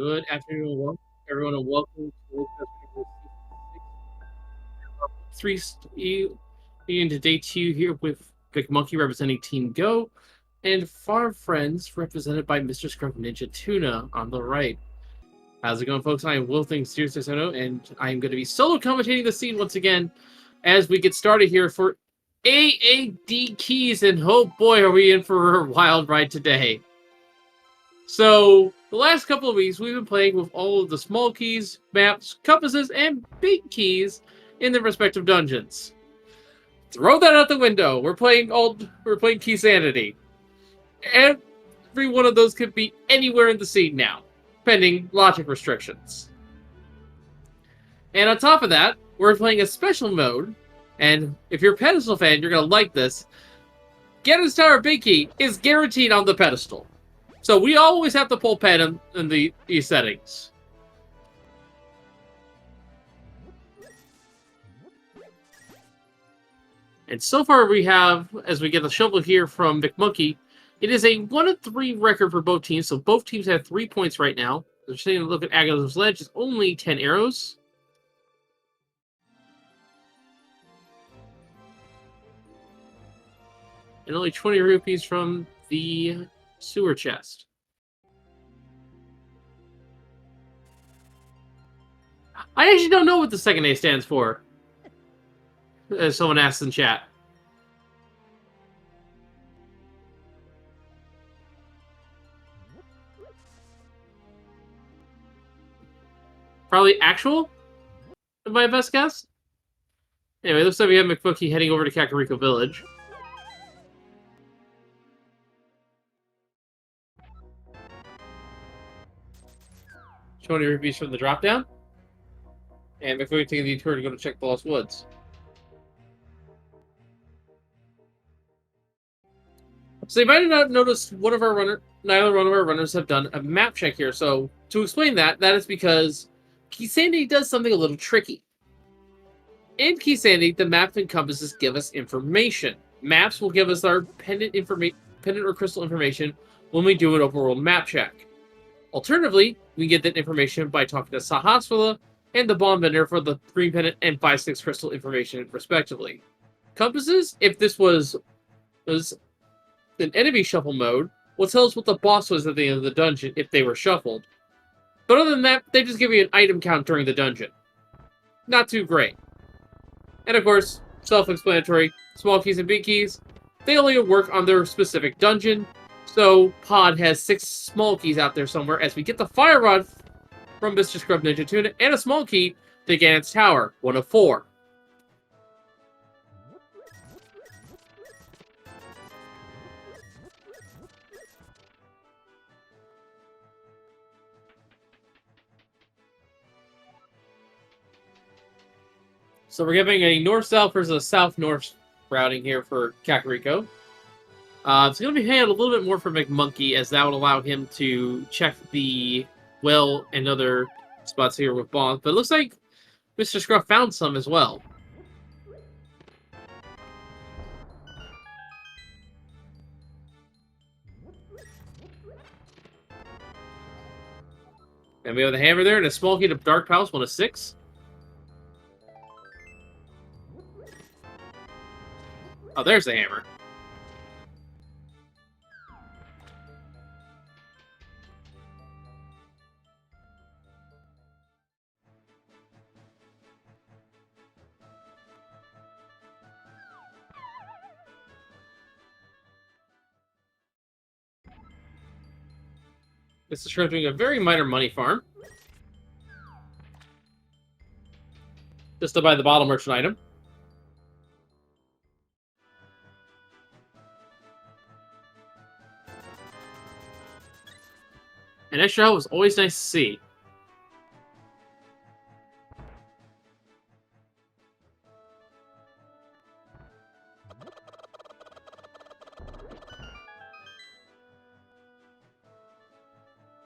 Good afternoon, everyone, and welcome to into day 2 here with Big Monkey representing Team Go, and Farm Friends represented by Mr. Scrub Ninja Tuna on the right. How's it going, folks? I am Will660, and I am going to be solo commentating the scene once again as we get started here for AAD Keys, and oh boy, are we in for a wild ride today. So, the last couple of weeks, we've been playing with all of the small keys, maps, compasses, and big keys in their respective dungeons. Throw that out the window. We're playing Key Sanity. Every one of those could be anywhere in the scene now, pending logic restrictions. And on top of that, we're playing a special mode, and if you're a pedestal fan, you're going to like this. Ganon's Tower Big Key is guaranteed on the pedestal. So we always have to pull pen in these settings. And so far we have, as we get the shovel here from McMonkey, it is a 1-3 record for both teams. So both teams have 3 points right now. They're taking a look at Agatha's Ledge. It's only 10 arrows. And only 20 rupees from the sewer chest. I actually don't know what the second A stands for, as someone asked in chat. Probably actual? My best guess? Anyway, looks like we have McBookie heading over to Kakariko Village. $20 rupees from the drop down. And McBookie taking the detour to go to check the Lost Woods. So you might have not noticed neither one of our runners have done a map check here. So to explain that is because Key Sanity does something a little tricky. In Key Sanity, the map and compasses give us information. Maps will give us our pendant or crystal information when we do an overworld map check. Alternatively, we get that information by talking to Sahasrara and the bomb vendor for the 3 pendant and 5-6 crystal information, respectively. Compasses, if this was an enemy shuffle mode, will tell us what the boss was at the end of the dungeon if they were shuffled. But other than that, they just give you an item count during the dungeon. Not too great. And of course, self-explanatory, small keys and big keys, they only work on their specific dungeon. So Pod has 6 small keys out there somewhere as we get the Fire Rod from Mr. Scrub Ninja Tuna and a small key to Ganon's Tower, 1 of 4. So we're giving a north-south versus a south-north routing here for Kakariko. It's going to be handled a little bit more for McMonkey, as that would allow him to check the well and other spots here with bombs. But it looks like Mr. Scruff found some as well. And we have the hammer there and a small key to Dark Palace, 1 of 6. Oh, there's the hammer. This is doing a very minor money farm. Just to buy the bottle merchant item. An extra help is always nice to see.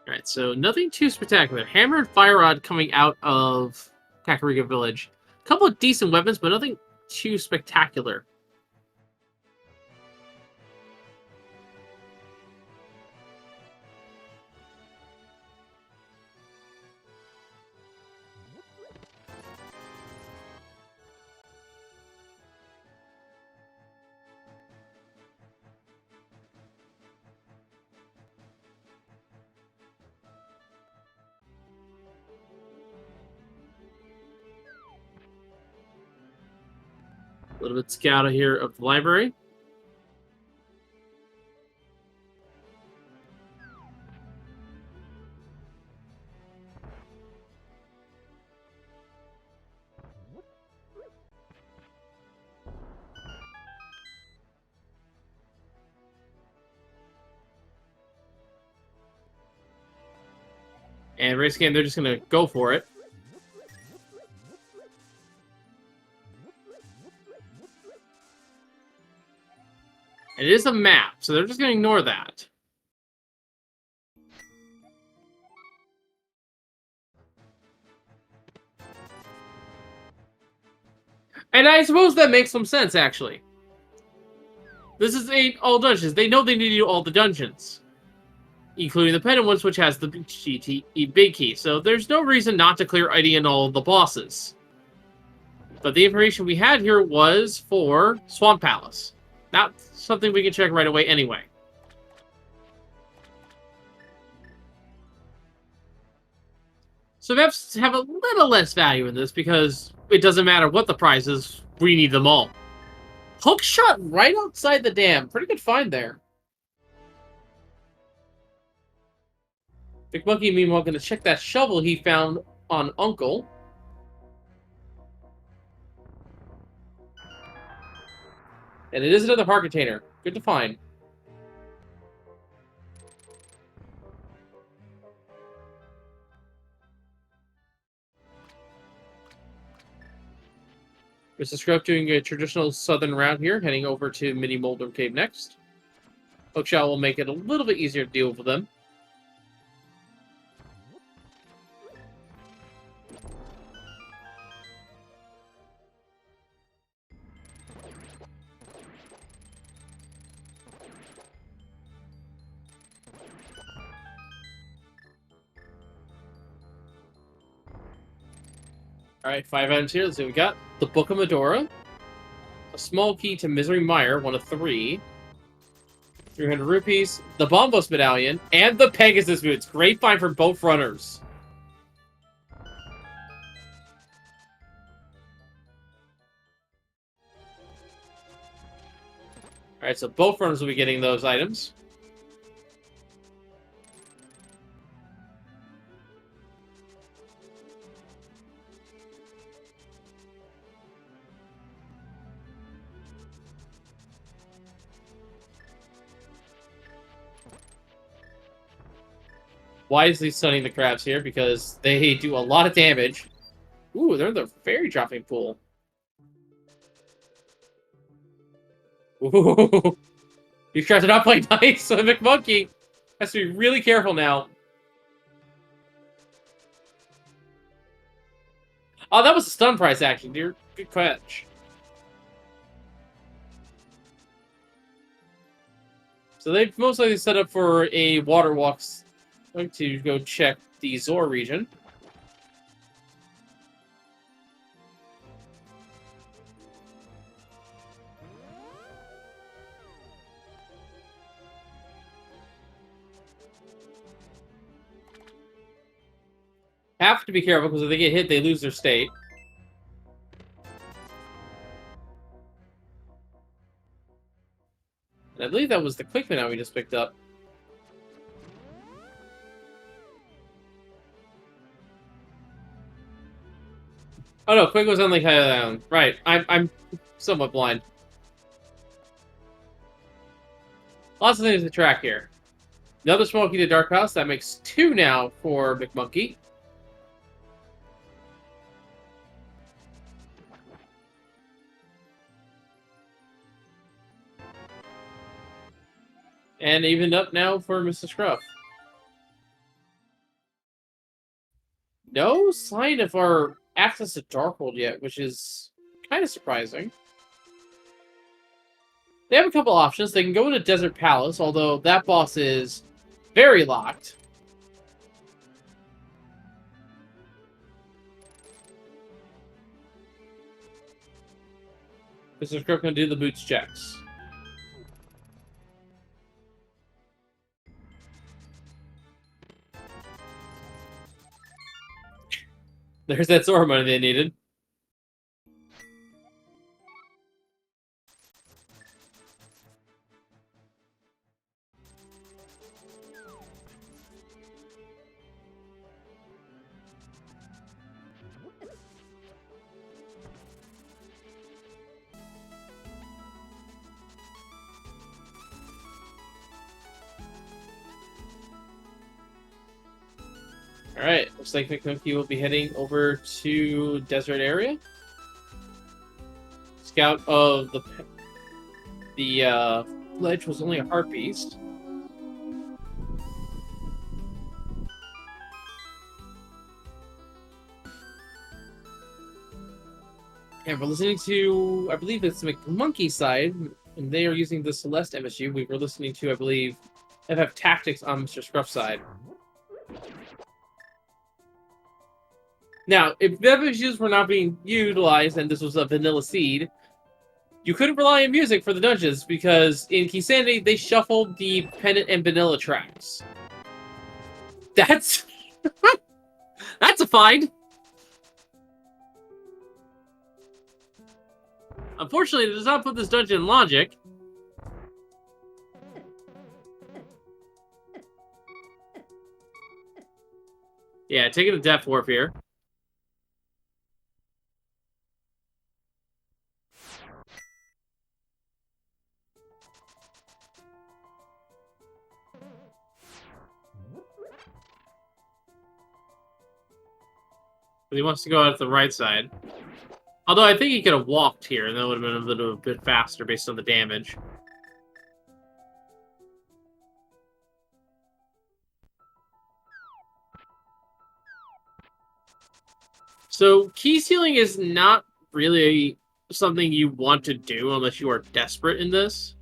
Alright, so nothing too spectacular. Hammer and Fire Rod coming out of Kakariko Village. A couple of decent weapons, but nothing too spectacular. little bit scout here of the library. And race game, they're just going to go for it. It is a map, so they're just going to ignore that. And I suppose that makes some sense, actually. This is all dungeons. They know they need to do all the dungeons, including the pendant ones, which has the big key. So there's no reason not to clear ID and all the bosses. But the information we had here was for Swamp Palace. Not something we can check right away anyway. So maps have a little less value in this because it doesn't matter what the prize is, we need them all. Hook shot right outside the dam. Pretty good find there. Big Monkey, meanwhile, going to check that shovel he found on Uncle. And it is another heart container. Good to find. Mr. Scrub doing a traditional southern route here, heading over to Mini Molder Cave next. Hookshot will make it a little bit easier to deal with them. Alright, 5 items here. Let's see what we got. The Book of Medora. A small key to Misery Mire, 1 of 3. 300 rupees. The Bombos Medallion. And the Pegasus Boots. Great find for both runners. Alright, so both runners will be getting those items. Wisely stunning the crabs here because they do a lot of damage. Ooh, they're in the fairy dropping pool. Ooh. These crabs are not playing nice, so McMonkey has to be really careful now. Oh, that was a stun price action, dear. Good catch. So they've most likely set up for a water walks. I'm going to go check the Zor region. Have to be careful because if they get hit, they lose their state. And I believe that was the quick banana we just picked up. Oh no, Quick was on Lake Island. Right, I'm somewhat blind. Lots of things to track here. Another small key to Dark House. That makes 2 now for McMonkey. And evened up now for Mr. Scruff. No sign of our access to Darkhold yet, which is kind of surprising. They have a couple options. They can go into Desert Palace, although that boss is very locked. Mr. Scruff can do the boots checks. There's that Zora money they needed. Alright, looks like McMonkey will be heading over to desert area. Scout of the ledge was only a harpist. And we're listening to, I believe it's McMonkey side, and they are using the Celeste MSU. We were listening to, I believe, FF Tactics on Mr. Scruff's side. Now, if the MSUs were not being utilized and this was a vanilla seed, you couldn't rely on music for the dungeons because in Keysanity, they shuffled the Pennant and Vanilla tracks. That's... That's a find! Unfortunately, it does not put this dungeon in logic. Yeah, taking the Death Warp here. But he wants to go out the right side. Although I think he could have walked here, and that would have been a little bit faster based on the damage. So, key stealing is not really something you want to do unless you are desperate in this.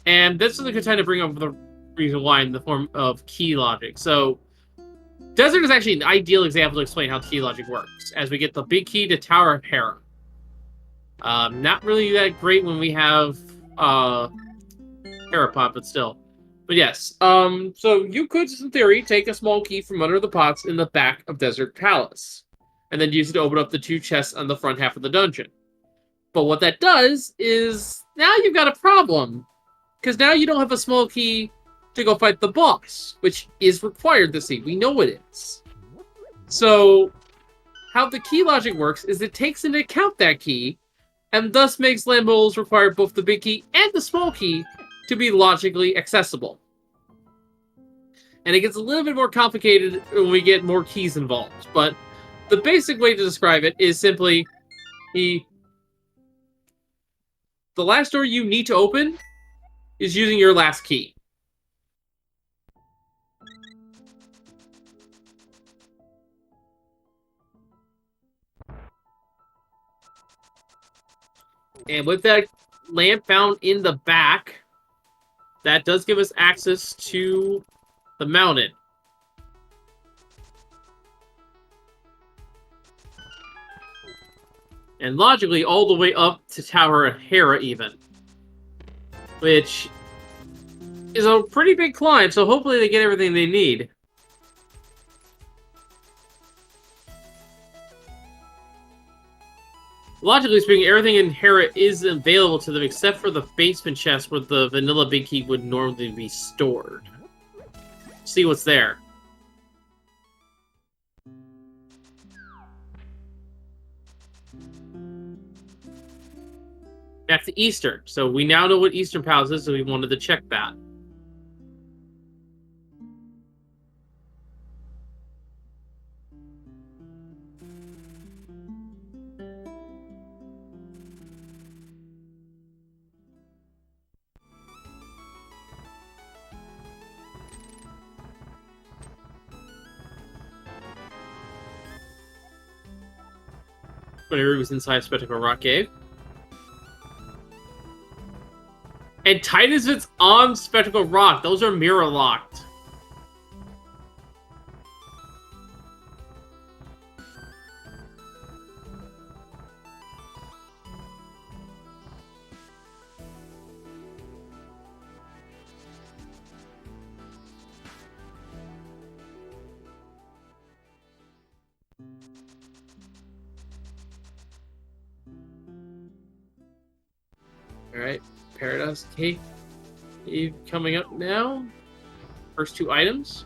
And this is a good time to bring up the reason why in the form of key logic. So, Desert is actually an ideal example to explain how key logic works, as we get the big key to Tower of Hera. Not really that great when we have Hera pot, but still. But yes, so you could, in theory, take a small key from under the pots in the back of Desert Palace, and then use it to open up the 2 chests on the front half of the dungeon. But what that does is, now you've got a problem, because now you don't have a small key to go fight the boss, which is required this seed. We know it is. So, how the key logic works is it takes into account that key, and thus makes land bowls require both the big key and the small key to be logically accessible. And it gets a little bit more complicated when we get more keys involved, but the basic way to describe it is simply the last door you need to open is using your last key. And with that lamp found in the back, that does give us access to the mountain. And logically, all the way up to Tower of Hera even. Which is a pretty big climb, so hopefully they get everything they need. Logically speaking, everything in Hera is available to them except for the basement chest where the vanilla big key would normally be stored. See what's there. Back to Eastern. So we now know what Eastern Palace is, so we wanted to check that. Whenever he was inside Spectacle Rock Cave. And Titus Fits on Spectacle Rock. Those are mirror locked. Alright, Paradise Cake coming up now. First 2 items.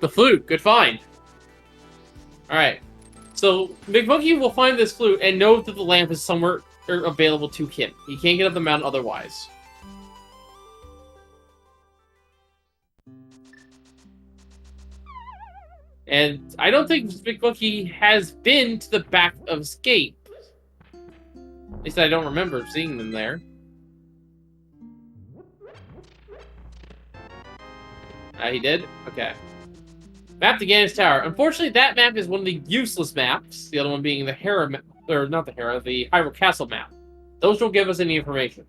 The flute, good find. Alright, so McMonkey will find this flute and know that the lamp is somewhere available to him. He can't get up the mountain otherwise. And I don't think Big Monkey has been to the back of Escape. At least I don't remember seeing them there. He did? Okay. Map to Gannis Tower. Unfortunately, that map is one of the useless maps. The other one being the Hera map, or not the Hera, the Hyrule Castle map. Those don't give us any information.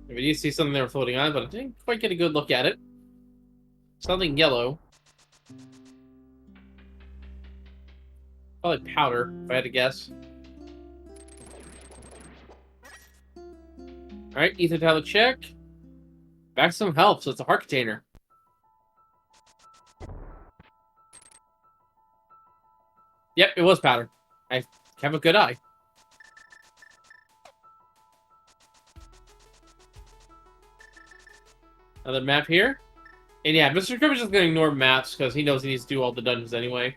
We do see something there floating on, but I didn't quite get a good look at it. Something yellow. Probably powder, if I had to guess. Alright, ether tablet check. Back some health, so it's a heart container. Yep, it was powder. I have a good eye. Another map here. And yeah, Mr. Scribb is just going to ignore maps because he knows he needs to do all the dungeons anyway.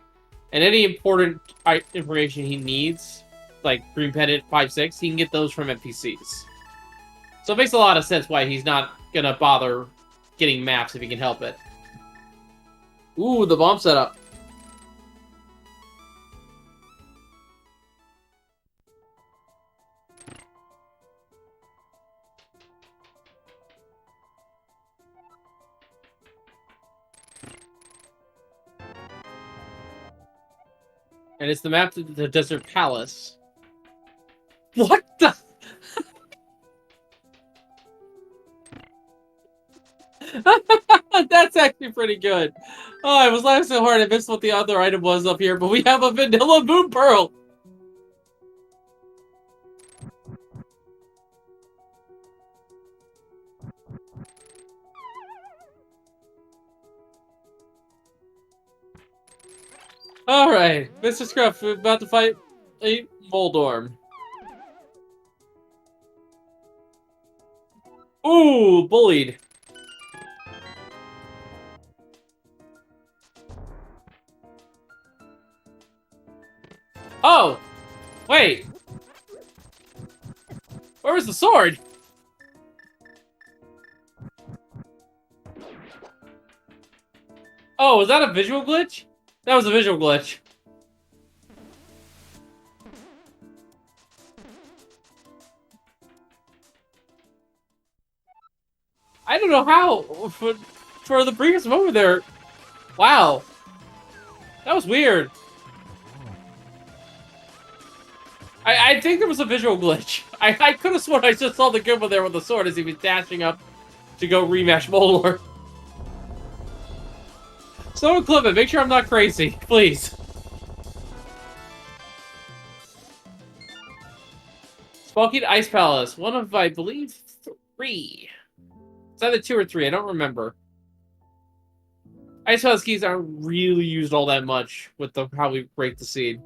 And any important information he needs, like Green Pendant 5-6, he can get those from NPCs. So it makes a lot of sense why he's not going to bother getting maps if he can help it. Ooh, the bomb setup. And it's the map to the Desert Palace. What the? That's actually pretty good. Oh, I was laughing so hard I missed what the other item was up here, but we have a vanilla moon pearl. Alright, Mr. Scruff, we're about to fight a Moldorm. Ooh, bullied. Oh! Wait! Where was the sword? Oh, was that a visual glitch? That was a visual glitch. I don't know how, for the previous moment there. Wow. That was weird. I think there was a visual glitch. I could have sworn I just saw the Goomba there with the sword as he was dashing up to go rematch Molor. Someone clip it. Make sure I'm not crazy, please. Smoking Ice Palace. One of, I believe, 3. It's either 2 or 3. I don't remember. Ice Palace keys aren't really used all that much with how we break the seed.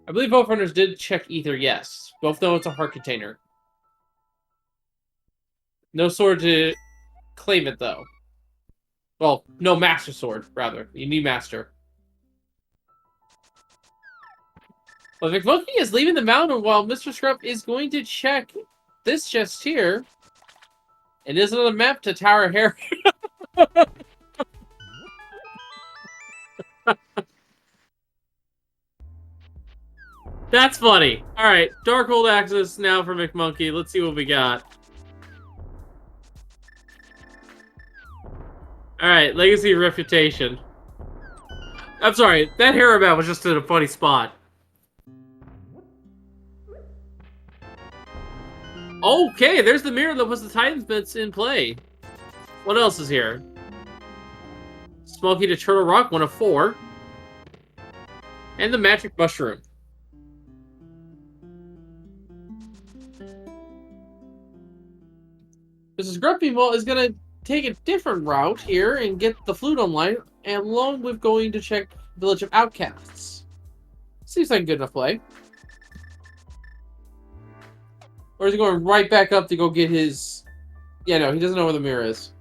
I believe both runners did check ether, yes. Both know it's a heart container. No sword to claim it, though. Well, no master sword, rather. You need master. Well, McMonkey is leaving the mountain while Mr. Scrub is going to check this chest here. It is another map to Tower Harry. That's funny. Alright, Darkhold access now for McMonkey. Let's see what we got. Alright, Legacy Reputation. I'm sorry, that Hera map was just in a funny spot. Okay, there's the mirror that was the Titan's bits in play. What else is here? Smoky to Turtle Rock, 1 of 4. And the Magic Mushroom. Mrs. Grumpy Mole is going to take a different route here and get the flute online, and along with going to check Village of Outcasts. Seems like a good enough play. Or is he going right back up to go get his... Yeah, no, he doesn't know where the mirror is.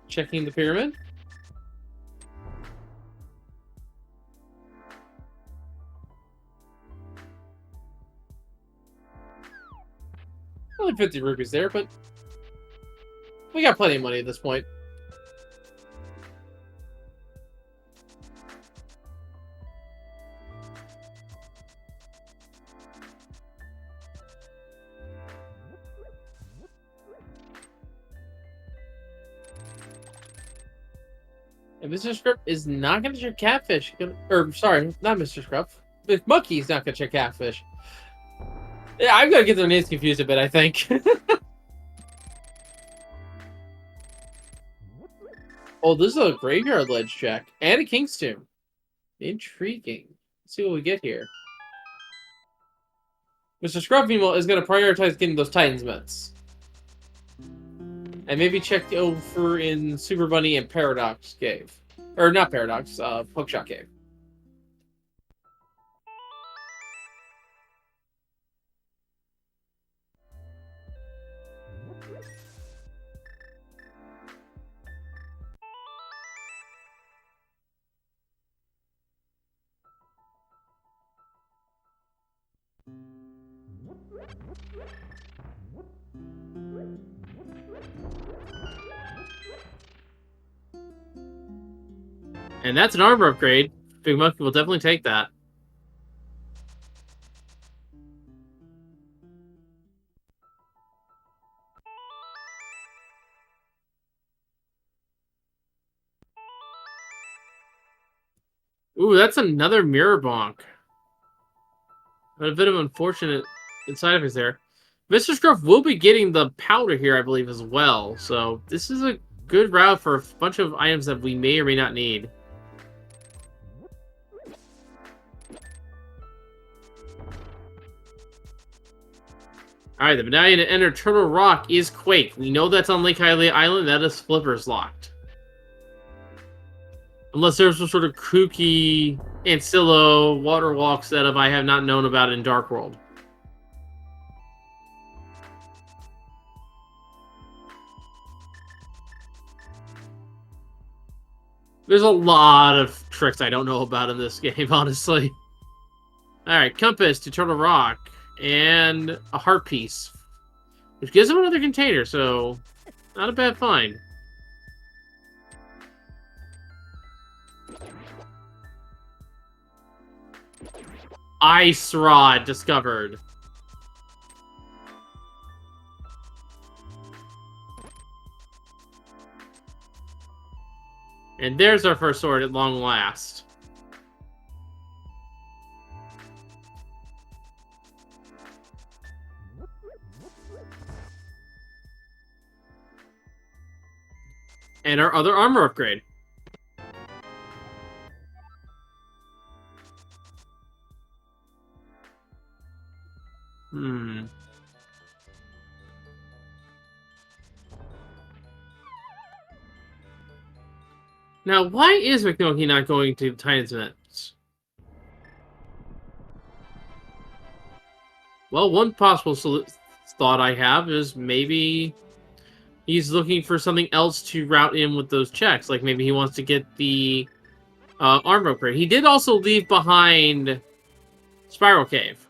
Checking the pyramid. Only 50 rupees there, but we got plenty of money at this point. And Mr. Scruff is not going to check catfish. Or, sorry, not Mr. Scruff. The monkey's not going to check catfish. Yeah, I'm going to get their names confused a bit, I think. Oh, this is a graveyard ledge check. And a king's tomb. Intriguing. Let's see what we get here. Mr. Scruff Emo is going to prioritize getting those Titans mitts. And maybe check over in Super Bunny and Paradox Cave. Or not Paradox, Hookshot Cave. And that's an armor upgrade. Big Monkey will definitely take that. Ooh, that's another mirror bonk. But a bit of unfortunate side effects there. Mr. Scruff will be getting the powder here, I believe, as well. So this is a good route for a bunch of items that we may or may not need. Alright, the medallion to enter Turtle Rock is Quake. We know that's on Lake Hylia Island. That is Flippers locked. Unless there's some sort of kooky Ancillo water walk setup I have not known about in Dark World. There's a lot of tricks I don't know about in this game, honestly. Alright, Compass to Turtle Rock. And a heart piece. Which gives him another container, so not a bad find. Ice Rod discovered. And there's our first sword at long last. And our other armor upgrade. Now, why is McNulty not going to Titans Mitts? Well, one possible thought I have is maybe he's looking for something else to route in with those checks. Like maybe he wants to get the armor upgrade. He did also leave behind Spiral Cave.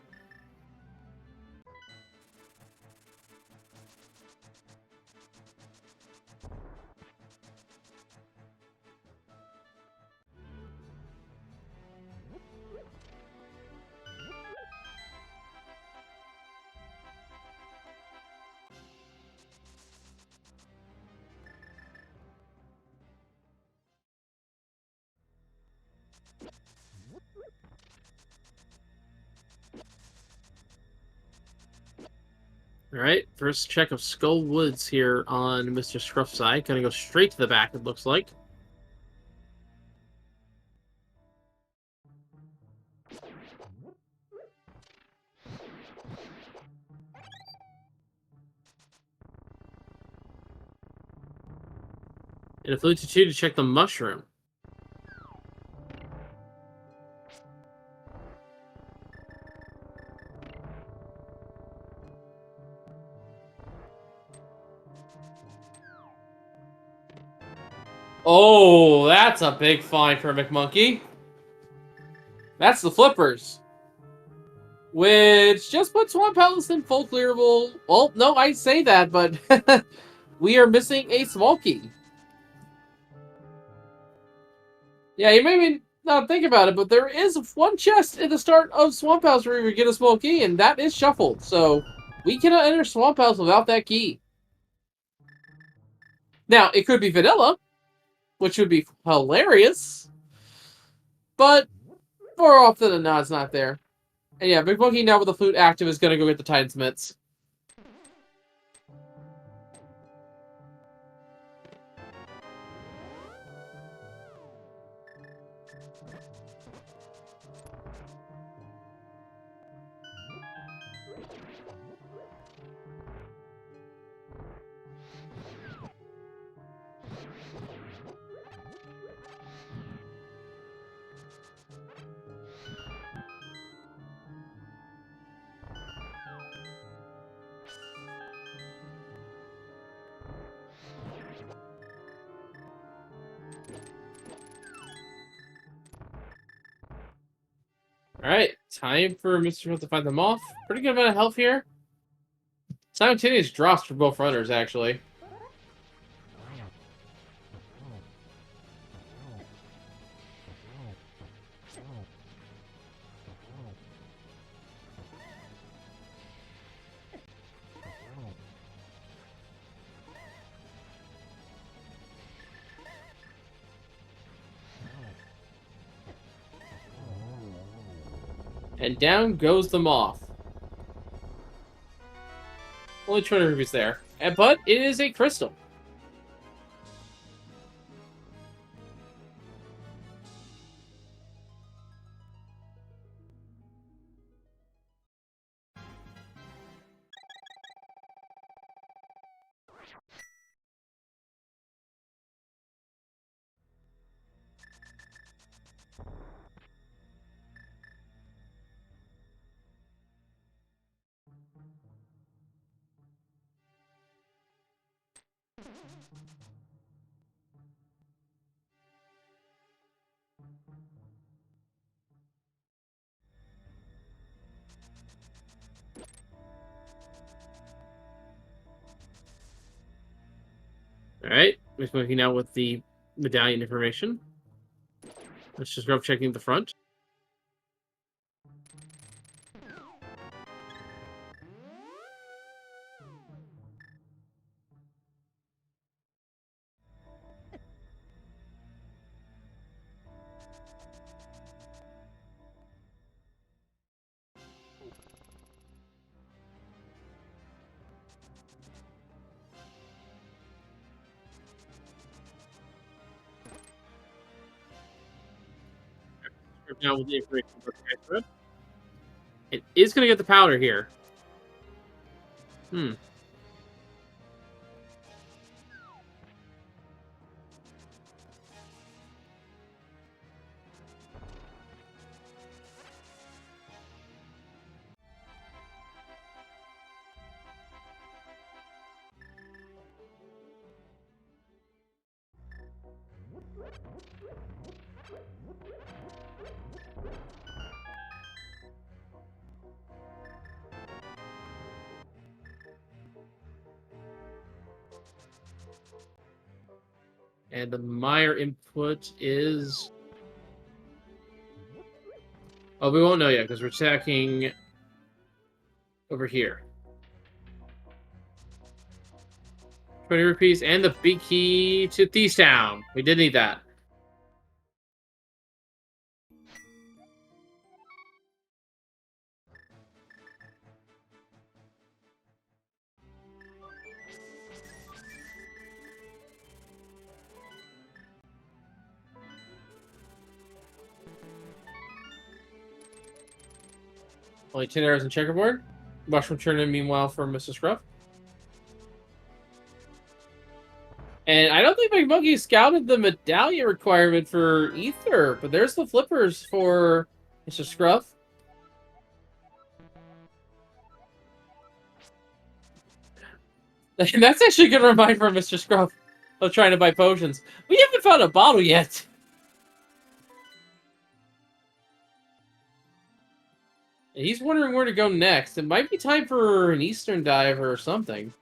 Alright, first check of Skull Woods here on Mr. Scruff's side. Gonna go straight to the back, it looks like. And a flew to 2 to check the mushroom. Oh, that's a big find for McMonkey. That's the flippers. Which just puts Swamp Palace in full clearable. Well, no, I say that, but we are missing a small key. Yeah, you may not think about it, but there is one chest at the start of Swamp House where we get a small key, and that is shuffled. So we cannot enter Swamp House without that key. Now, it could be vanilla, which would be hilarious, but more often than not, it's not there. And yeah, Big Monkey now with the flute active is going to go get the Titan's Mitts. Alright, time for Mr. Smith to find them off. Pretty good amount of health here. Simultaneous drops for both runners, actually. And down goes the moth. Only 200 rupees there. But it is a crystal. Alright, we're looking now with the medallion information. Let's just go up checking the front. Now with the information it is going to get the powder here. And the Meyer input is... Oh, we won't know yet, because we're checking over here. 20 rupees, and the big key to Thieves Town. We did need that. Only 10 arrows in checkerboard. Mushroom turn in, meanwhile, for Mr. Scruff. And I don't think McMonkey scouted the medallion requirement for Ether, but there's the flippers for Mr. Scruff. And that's actually a good reminder for Mr. Scruff of trying to buy potions. We haven't found a bottle yet. He's wondering where to go next. It might be time for an Eastern dive or something.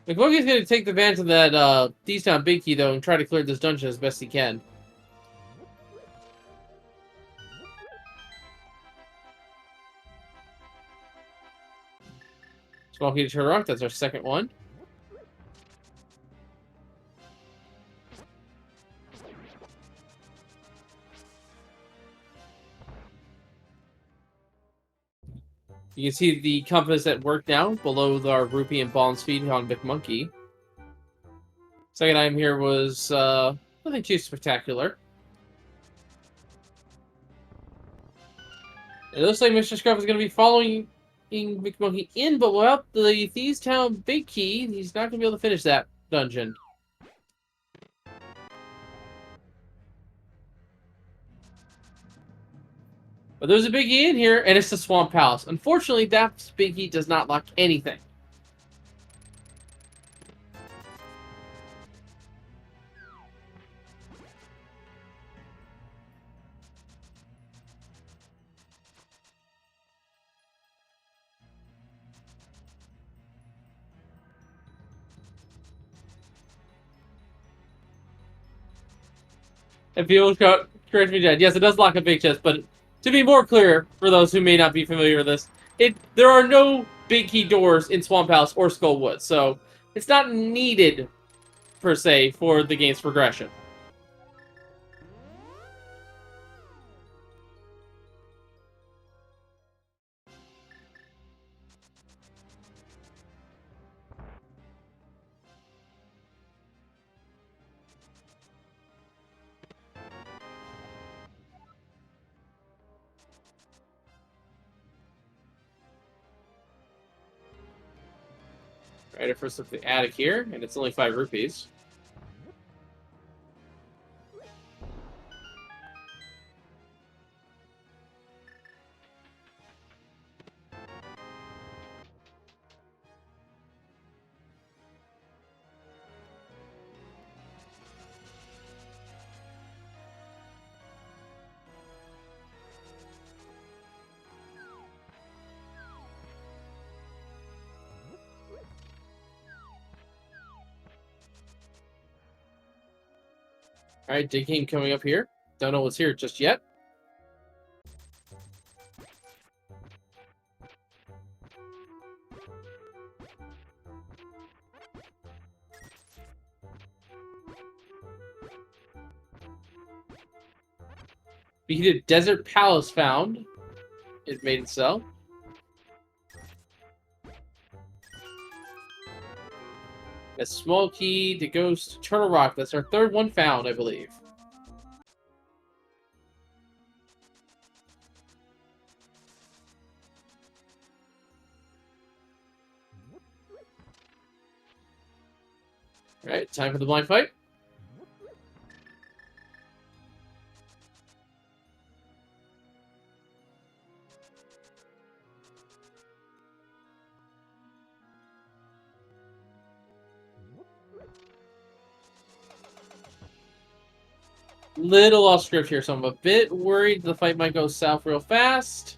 McMonkey's going to take advantage of that D-Town Big Key, though, and try to clear this dungeon as best he can. Small Key to Turtle Rock, that's our second one. You can see the compass at work now, below our Rupee and Ball and Speed on McMonkey. Second item here was nothing too spectacular. It looks like Mr. Scruff is going to be following McMonkey in, but without the Thieves Town Big Key, he's not going to be able to finish that dungeon. But there's a Big E in here, and it's the Swamp Palace. Unfortunately, that Big E does not lock anything. And people correct me, Dad. Yes, it does lock a big chest, but to be more clear, for those who may not be familiar with this, there are no Big Key doors in Swamp House or Skullwood, so it's not needed, per se, for the game's progression. Right, first look at the attic here, and it's only 5 rupees. Alright, digging coming up here. Don't know what's here just yet. Beheated Desert Palace found. It made it so. A small key that goes to Turtle Rock. That's our third one found, I believe. Alright, time for the blind fight. Little off script here, so I'm a bit worried the fight might go south real fast.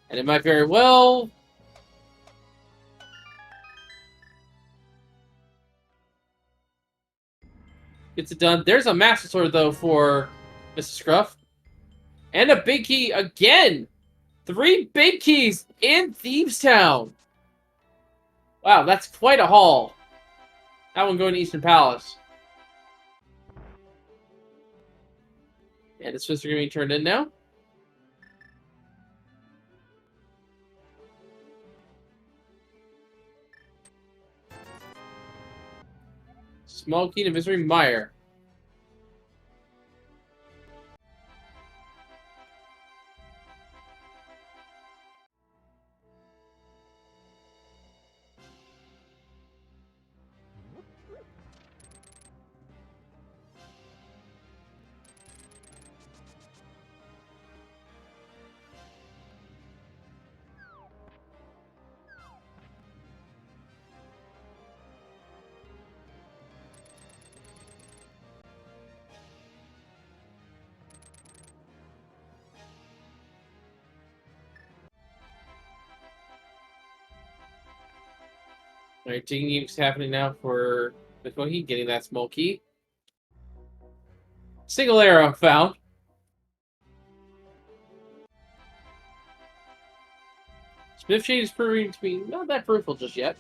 And it might very well. Gets it done. There's a Master Sword, though, for Mr. Scruff. And a big key again! 3 big keys in Thieves Town! Wow, that's quite a haul. That one going to Eastern Palace. And it's supposed to be turned in now. Small key to Misery Mire. Alright, digging game's happening now for the Kohi, getting that small key. Single arrow found. Smith Shade is proving to be not that fruitful just yet.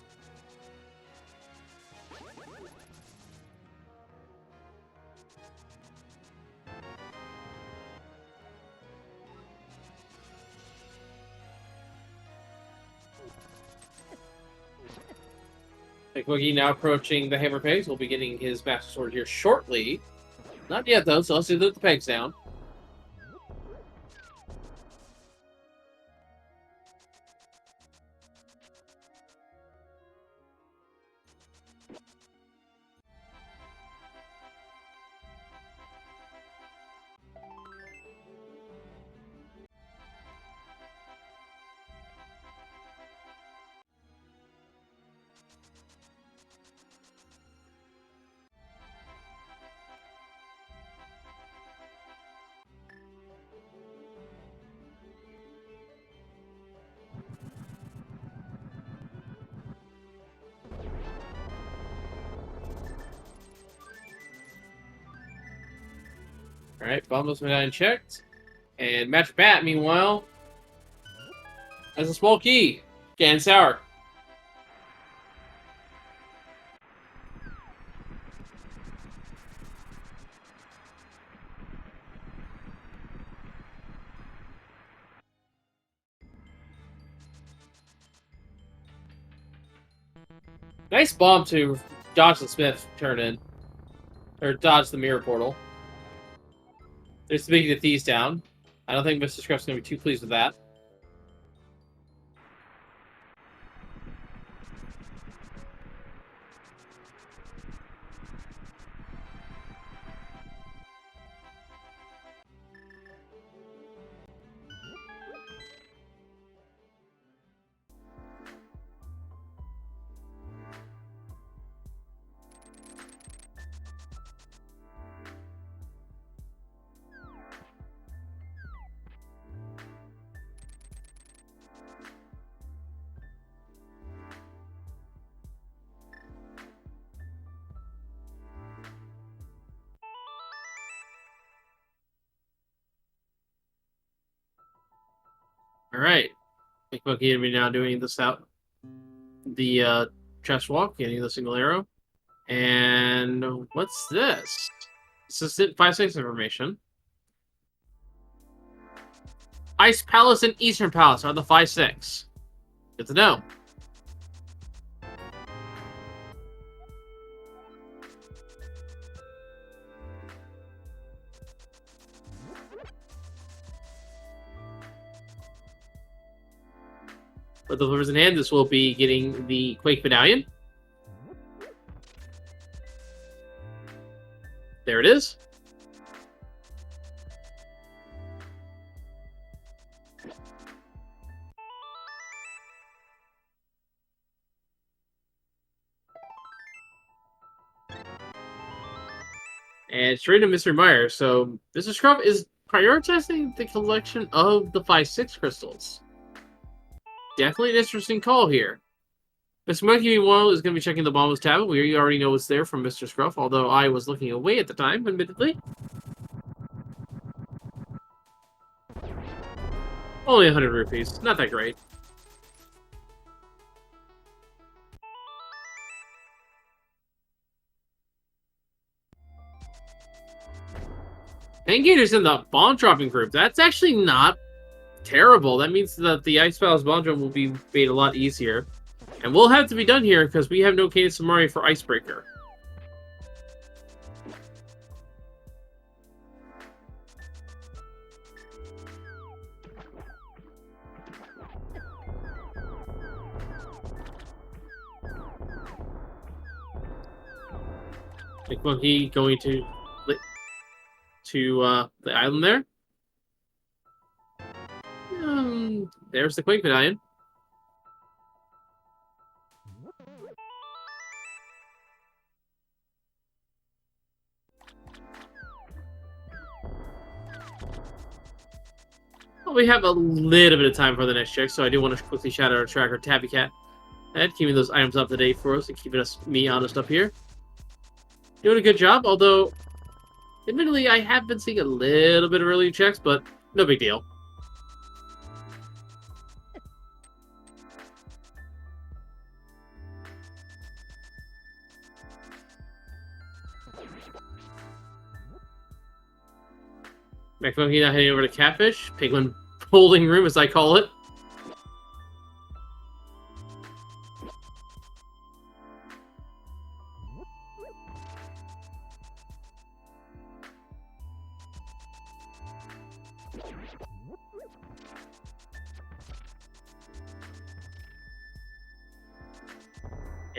Woogie now approaching the hammer pegs. Will be getting his master sword here shortly. Not yet, though, so let's do the pegs down. Alright, Bombos medallion checked. And Magic Bat, meanwhile, has a small key. Getting sour. Nice bomb to dodge the Smith turn in. Or dodge the mirror portal. They're speaking the thieves down. I don't think Mr. Scruff's going to be too pleased with that. Alright. Big Monkey and me now doing this out. The chest walk, getting the single arrow. And what's this? Assistant 5-6 information. Ice Palace and Eastern Palace are the 5-6. Good to know. With the flippers in hand, this will be getting the Quake Medallion. There it is. And straight to Mr. Meyer. So Mr. Scruff is prioritizing the collection of the 5-6 crystals. Definitely an interesting call here. Mr. Monkey, meanwhile, is going to be checking the Bombos tablet. We already know what's there from Mr. Scruff, although I was looking away at the time, admittedly. Only 100 rupees. Not that great. Pengator's in the bomb dropping group. That's actually not terrible. That means that the Ice Palace bomb drop will be made a lot easier. And we'll have to be done here because we have no Cadence Samari for Icebreaker. Big Monkey going to the island there. There's the Quake Medallion. Well, we have a little bit of time for the next check, so I do want to quickly shout out our tracker, Tabby Cat. And keeping those items up to date for us and keeping me honest up here. Doing a good job, although, admittedly, I have been seeing a little bit of early checks, but no big deal. McMonkey now heading over to Catfish, Penguin holding room as I call it.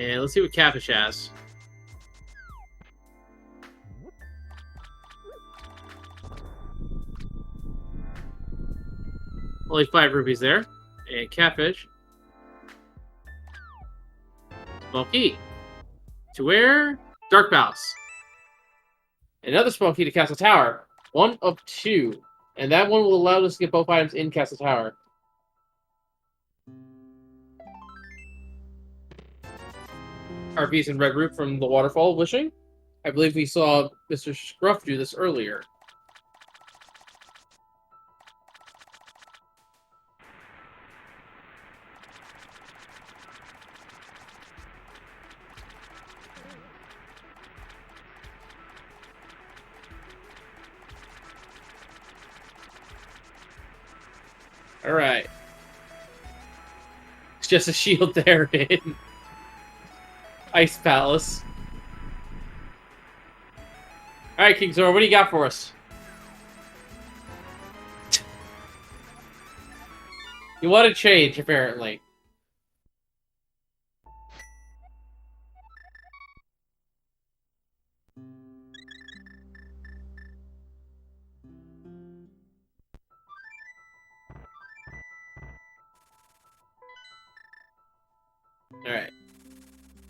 And let's see what Catfish has. Only 5 rupees there. And Catfish. Small key. To where? Dark Mouse. Another small key to Castle Tower. 1 of 2. And that one will allow us to get both items in Castle Tower. Our piece in Red Root from the Waterfall Wishing. I believe we saw Mr. Scruff do this earlier. Alright. It's just a shield there in Ice Palace. Alright, King Zora, what do you got for us? You want to change, apparently. Alright.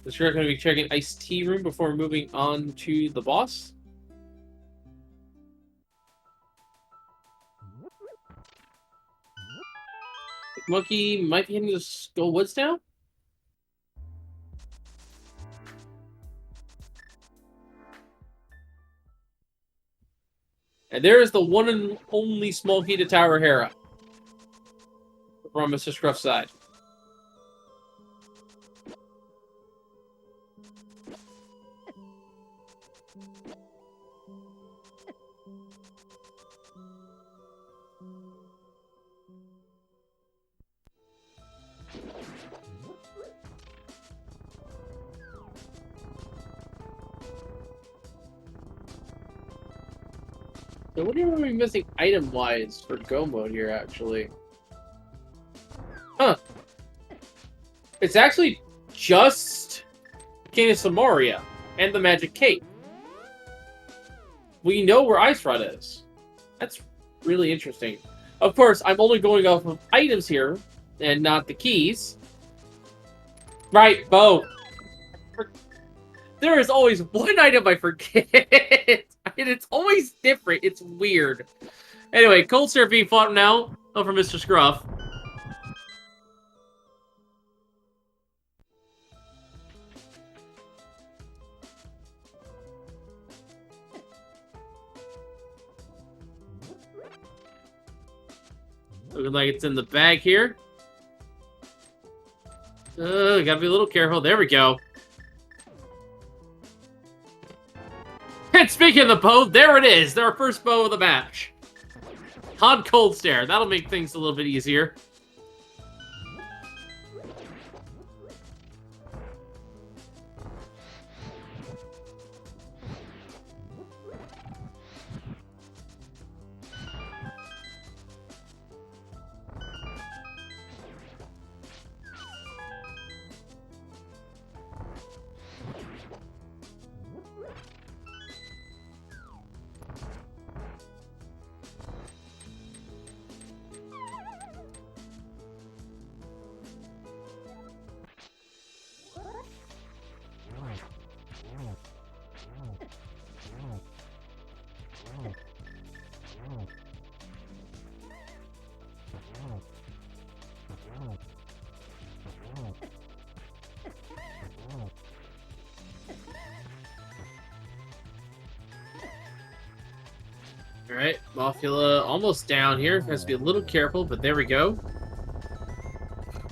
So we're going to be checking Ice Tea Room before moving on to the boss. Monkey might be heading to Skull Woods now. And there is the one and only small key to Tower Hera from Mr. Scruff's side. So what are we missing item-wise for Go mode here, actually? Huh. It's actually just King of Samaria and the Magic Cape. We know where Ice Rod is. That's really interesting. Of course, I'm only going off of items here, and not the keys. Right, Bo. There is always one item I forget. And it's always different. It's weird. Anyway, Cold Syrup being fought now over Mr. Scruff. Looking like it's in the bag here. Gotta be a little careful. There we go. And speaking of the bow, there it is. Our first bow of the match. Hot Cold Stare. That'll make things a little bit easier. Alright, Mothula almost down here. Has to be a little careful, but there we go.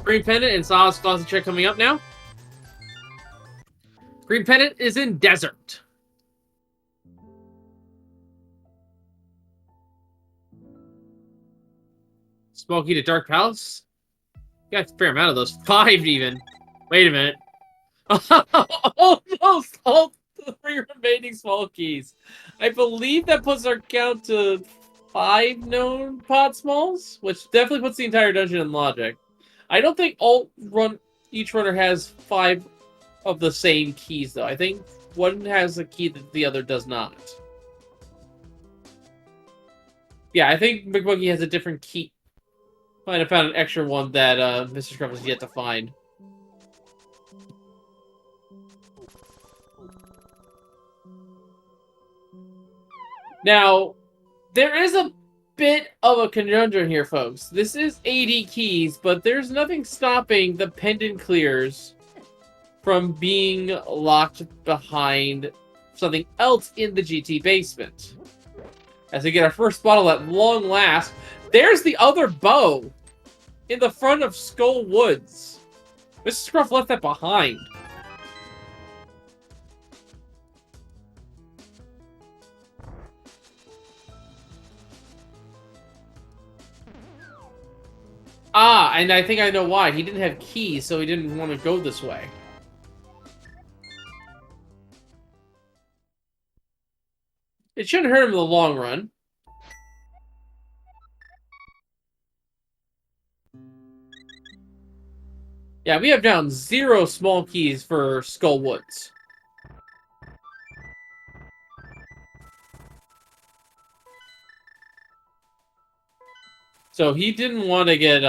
Green Pennant and Saw's Closet check coming up now. Green Pennant is in Desert. Smoky to Dark Palace. Got a fair amount of those. 5 even. Wait a minute. Almost all 3 remaining small keys. I believe that puts our count to 5 known pot smalls, which definitely puts the entire dungeon in logic. I don't think each runner has 5 of the same keys, though. I think one has a key that the other does not. Yeah, I think McMonkey has a different key. Might have found an extra one that Mr. Scruff has yet to find. Now, there is a bit of a conundrum here, folks. This is 80 keys, but there's nothing stopping the pendant clears from being locked behind something else in the GT basement. As we get our first bottle at long last, there's the other bow in the front of Skull Woods. Mr. Scruff left that behind. Ah, and I think I know why. He didn't have keys, so he didn't want to go this way. It shouldn't hurt him in the long run. Yeah, we have down 0 small keys for Skull Woods. So he didn't want to get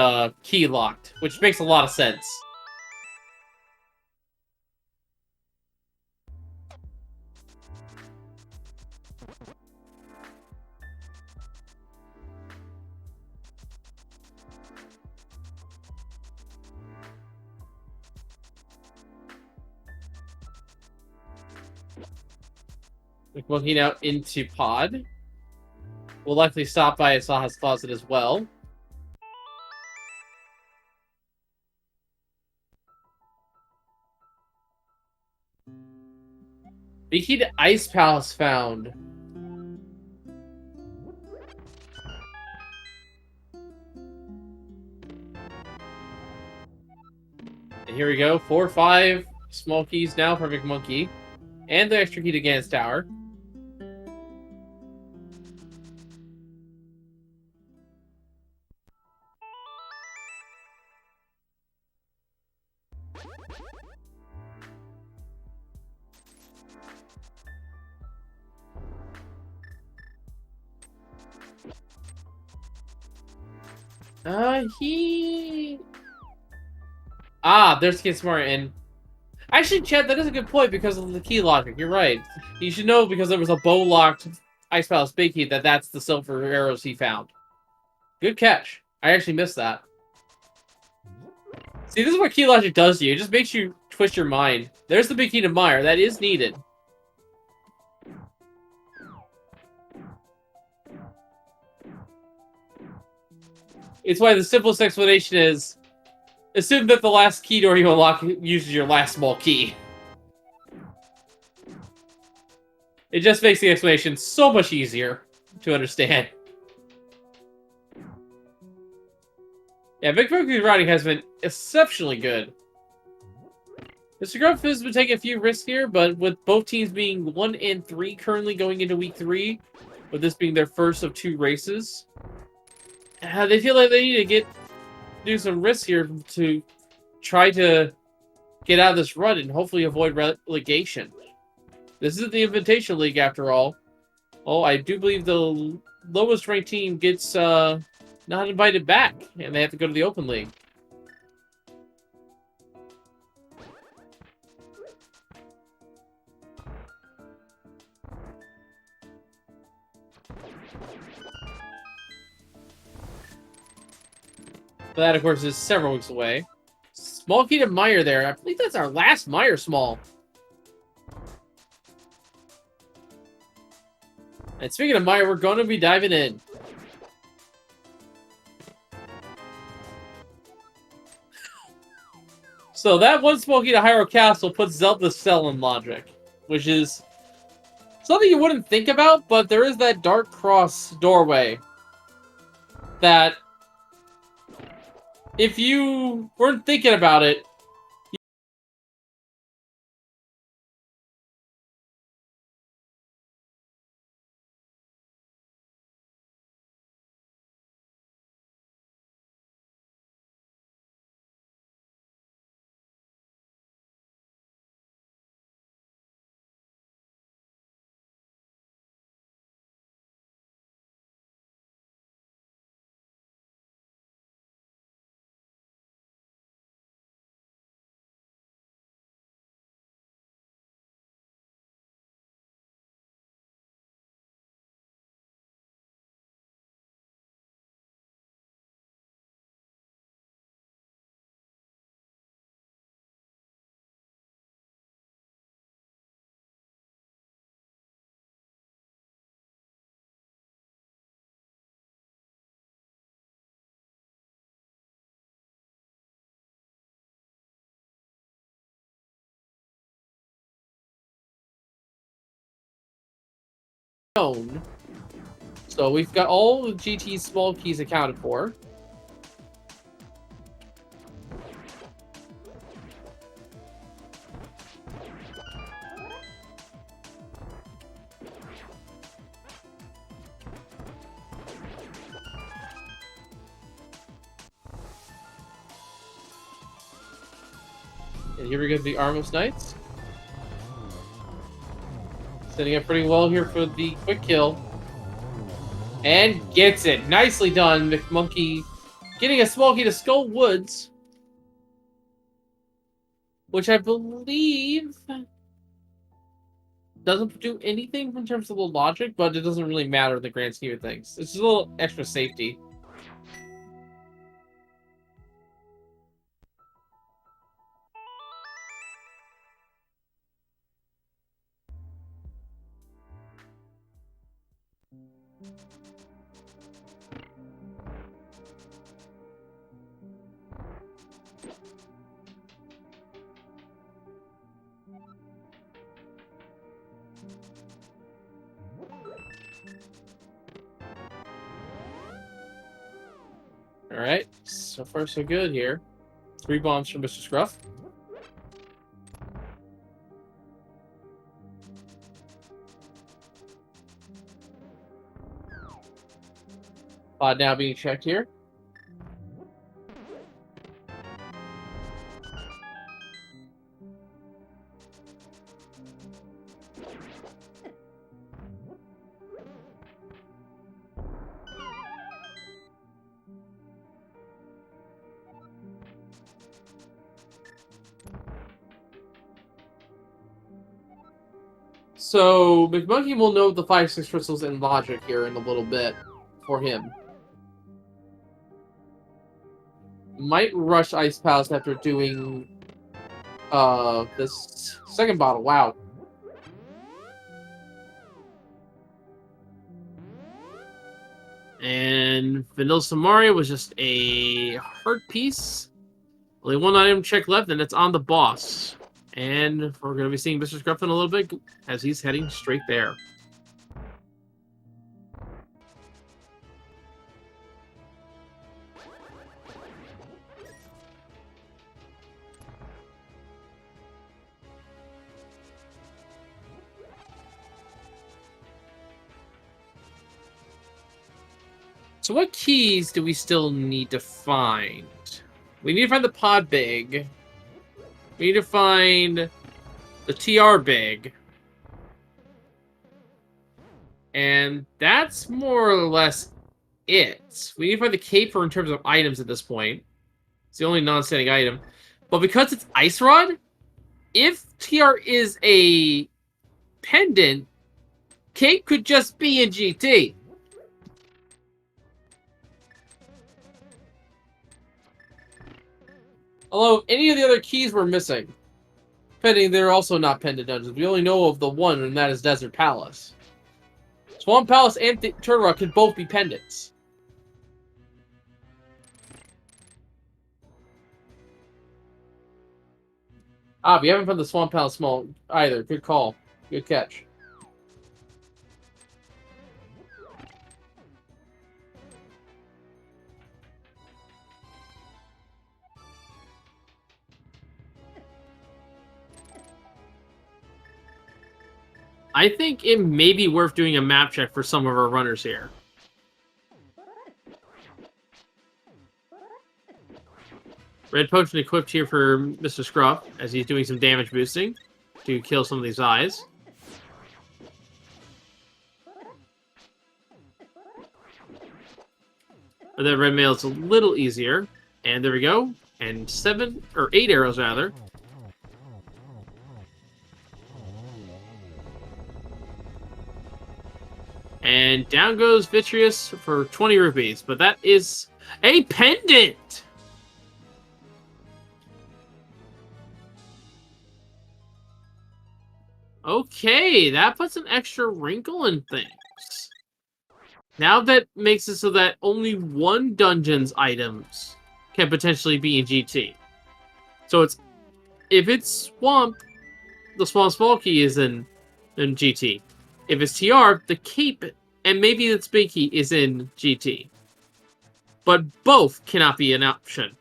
key locked, which makes a lot of sense. Looking out into Pod. We'll likely stop by Asaha's Closet as well. Big key to Ice Palace found. And here we go. 4 or 5 small keys now for McMonkey. And the extra key to Gans Tower. There's Kid Smart, and actually, Chad, that is a good point because of the key logic. You're right. You should know because there was a bow-locked Ice Palace Big Key that's the silver arrows he found. Good catch. I actually missed that. See, this is what key logic does to you. It just makes you twist your mind. There's the Big Key to Mire. That is needed. It's why the simplest explanation is assume that the last key door you unlock uses your last small key. It just makes the explanation so much easier to understand. Yeah, McMonkey's riding has been exceptionally good. Mr. Grumpf has been taking a few risks here, but with both teams being 1 and 3 currently going into week 3, with this being their first of 2 races, they feel like they need to do some risks here to try to get out of this run and hopefully avoid relegation. This is the Invitational League after all. Oh, I do believe the lowest ranked team gets not invited back, and they have to go to the Open League. But that, of course, is several weeks away. Small key to Mire there. I believe that's our last Mire small. And speaking of Maya, we're going to be diving in. So that one Smoky to Hyrule Castle puts Zelda's cell in logic, which is something you wouldn't think about, but there is that dark cross doorway that, if you weren't thinking about it, known. So we've got all the GT's small keys accounted for. And here we go, the Armos Knights. Setting up pretty well here for the quick kill. And gets it. Nicely done, McMonkey. Getting a small key to Skull Woods. Which I believe doesn't do anything in terms of the logic, but it doesn't really matter in the grand scheme of things. It's just a little extra safety. Alright, so far so good here. 3 bombs from Mr. Scruff. Pod now being checked here. So, McMonkey will know the 5-6 crystals in logic here in a little bit for him. Might rush Ice Palace after doing this second bottle. Wow. And Vanilla Samaria was just a hurt piece. Only one item check left, and it's on the boss. And we're going to be seeing Mr. Scruff in a little bit as he's heading straight there. So what keys do we still need to find? We need to find the pod big. We need to find the TR big. And that's more or less it. We need to find the caper in terms of items at this point. It's the only non-standing item. But because it's Ice Rod, if TR is a pendant, cape could just be in GT. Although, any of the other keys were missing. Pending, they're also not pendant dungeons. We only know of the one, and that is Desert Palace. Swamp Palace and Turtle Rock could both be pendants. Ah, we haven't found the Swamp Palace small either. Good call. Good catch. I think it may be worth doing a map check for some of our runners here. Red Potion equipped here for Mr. Scruff, as he's doing some damage boosting to kill some of these eyes. But that red mail is a little easier. And there we go. And 8 arrows rather. And down goes Vitreous for 20 rupees. But that is a pendant! Okay, that puts an extra wrinkle in things. Now that makes it so that only one dungeon's items can potentially be in GT. So if it's Swamp, the Swamp Small Key is in GT. If it's TR, the Cape and maybe the Big Key is in GT. But both cannot be an option.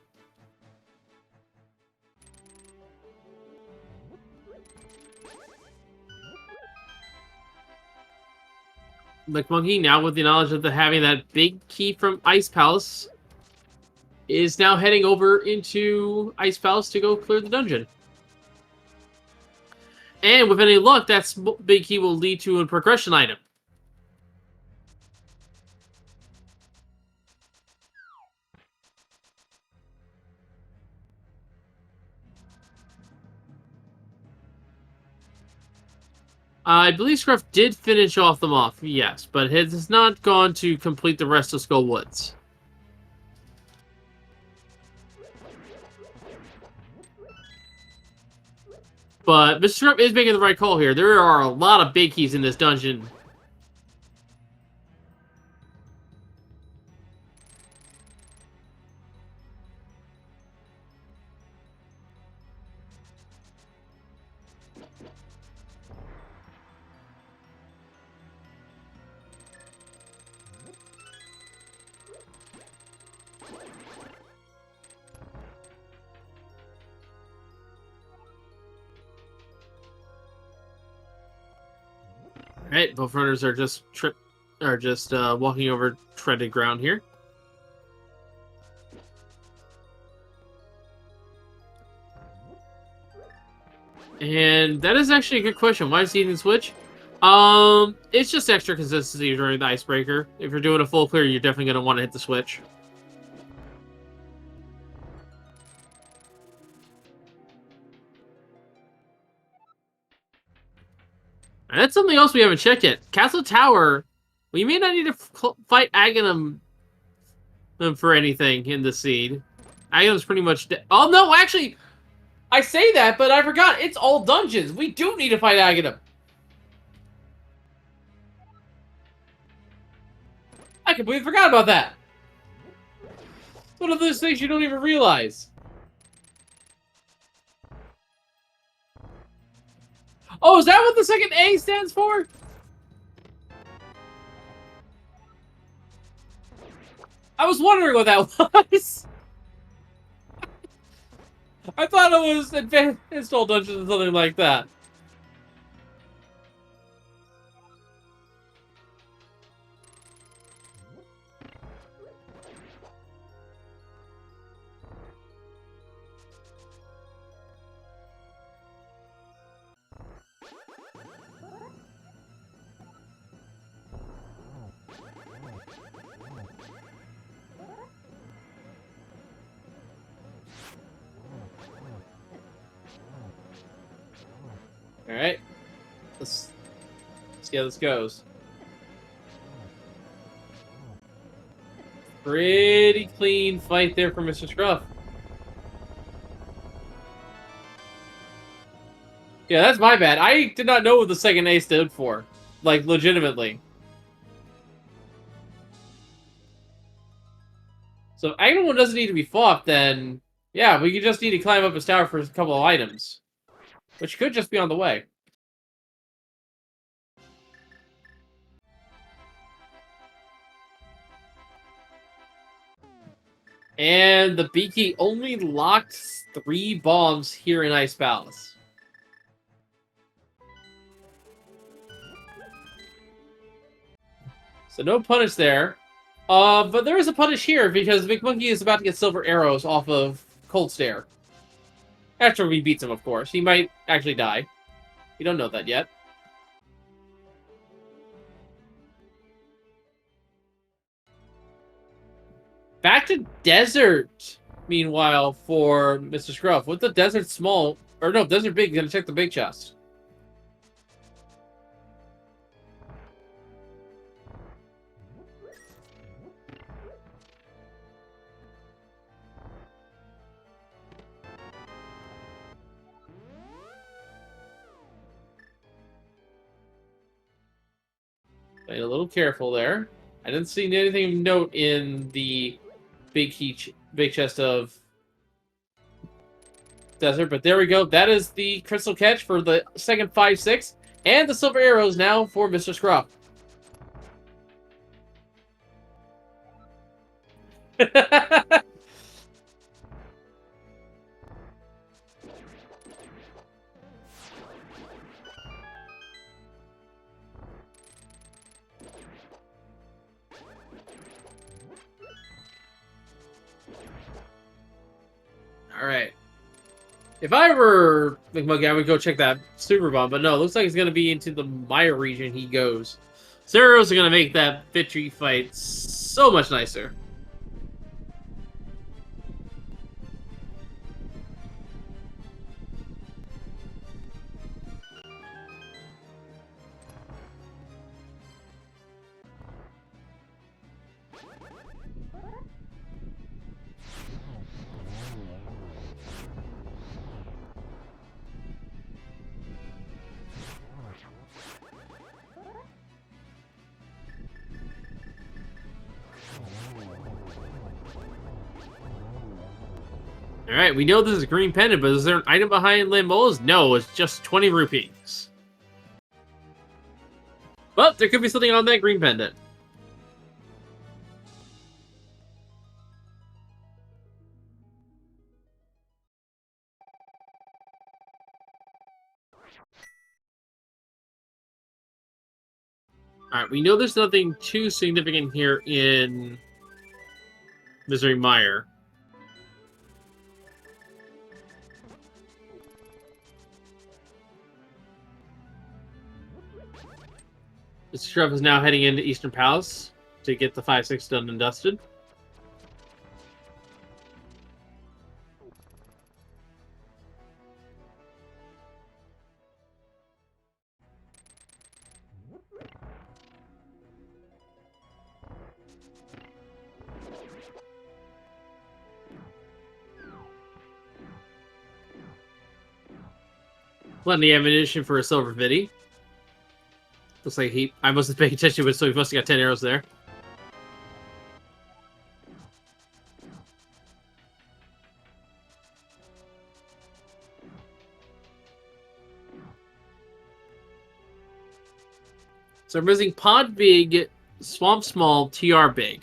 Like Monkey, now with the knowledge of having that big key from Ice Palace, is now heading over into Ice Palace to go clear the dungeon. And with any luck, that big key will lead to a progression item. I believe Scruff did finish them off, yes, but has not gone to complete the rest of Skull Woods. But Mr. Scruff is making the right call here. There are a lot of big keys in this dungeon. Alright, both runners are just walking over treaded ground here. And that is actually a good question. Why is he eating switch? It's just extra consistency during the icebreaker. If you're doing a full clear, you're definitely going to want to hit the switch. And that's something else we haven't checked yet. Castle Tower, we may not need to fight Aghanim for anything in the seed. Aghanim's pretty much dead. Oh, no, actually, I say that, but I forgot. It's all dungeons. We do need to fight Aghanim. I completely forgot about that. It's one of those things you don't even realize. Oh, is that what the second A stands for? I was wondering what that was. I thought it was Advanced Install Dungeons or something like that. Alright. Let's see how this goes. Pretty clean fight there for Mr. Scruff. Yeah, that's my bad. I did not know what the second A stood for. Like, legitimately. So if Agumon doesn't need to be fought, then yeah, we just need to climb up his tower for a couple of items. Which could just be on the way. And the Beaky only locked 3 bombs here in Ice Palace. So no punish there. But there is a punish here because Big Monkey is about to get silver arrows off of Cold Stare. After we beats him, of course. He might actually die. We don't know that yet. Back to Desert, meanwhile, for Mr. Scruff. With the Desert small... Or no, Desert big. Gonna check the big chest. Playing a little careful there. I didn't see anything of note in the big chest of Desert, but there we go. That is the crystal catch for the second 5-6, and the silver arrows now for Mr. Scruff. All right. If I were McMuggy, I would go check that Super Bomb, but no, it looks like it's going to be into the Maya region he goes. Zeros are going to make that victory fight so much nicer. Alright, we know this is a green pendant, but is there an item behind Lambolas? No, it's just 20 rupees. But there could be something on that green pendant. Alright, we know there's nothing too significant here in Misery Mire. Mr. Scruff is now heading into Eastern Palace to get the 5-6 done and dusted. Plenty of ammunition for a silver viddy. Looks like I must have paid attention to it, so he must have got 10 arrows there. So we're missing Pod Big, Swamp Small, TR Big.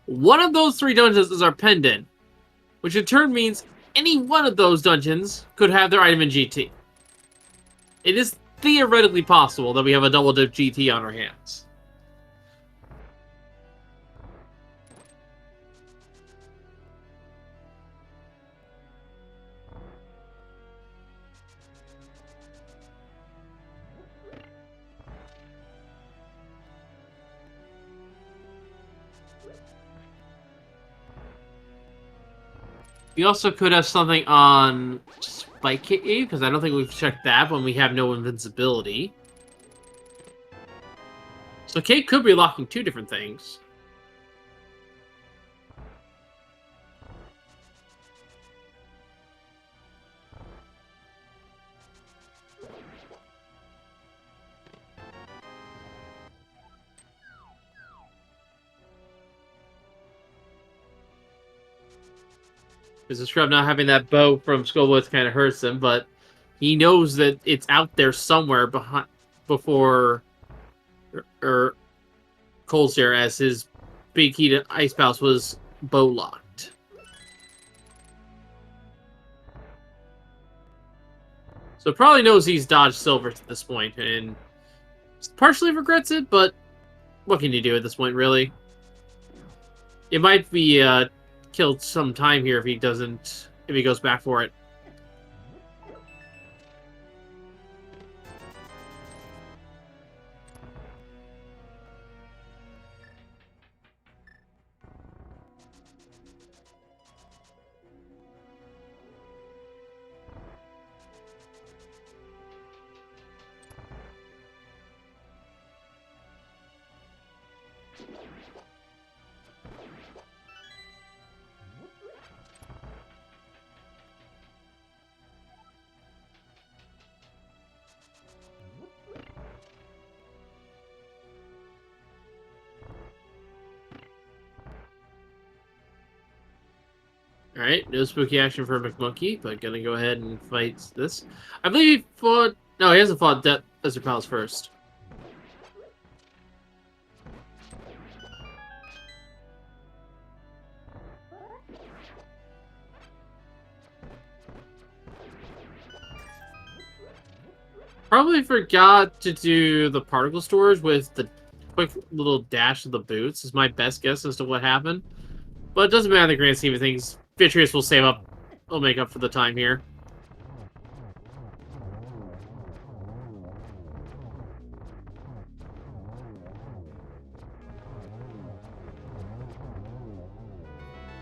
One of those 3 dungeons is our pendant, which in turn means any one of those dungeons could have their item in GT. It is theoretically possible that we have a double dip GT on our hands. We also could have something on Spike Cave, because I don't think we've checked that when we have no invincibility. So Kate could be locking 2 different things. Mr. Scrub not having that bow from Skullwoods kind of hurts him, but he knows that it's out there somewhere behind before Coldshair, as his big heated ice palace was bow locked. So probably knows he's dodged silver at this point, and partially regrets it, but what can you do at this point, really? It might be killed some time here if he goes back for it. Alright, no spooky action for McMonkey, but gonna go ahead and fight this. I believe he fought... No, he hasn't fought Desert Palace first. Probably forgot to do the particle storage with the quick little dash of the boots, is my best guess as to what happened. But it doesn't matter in the grand scheme of things. Vitreous will save up, will make up for the time here.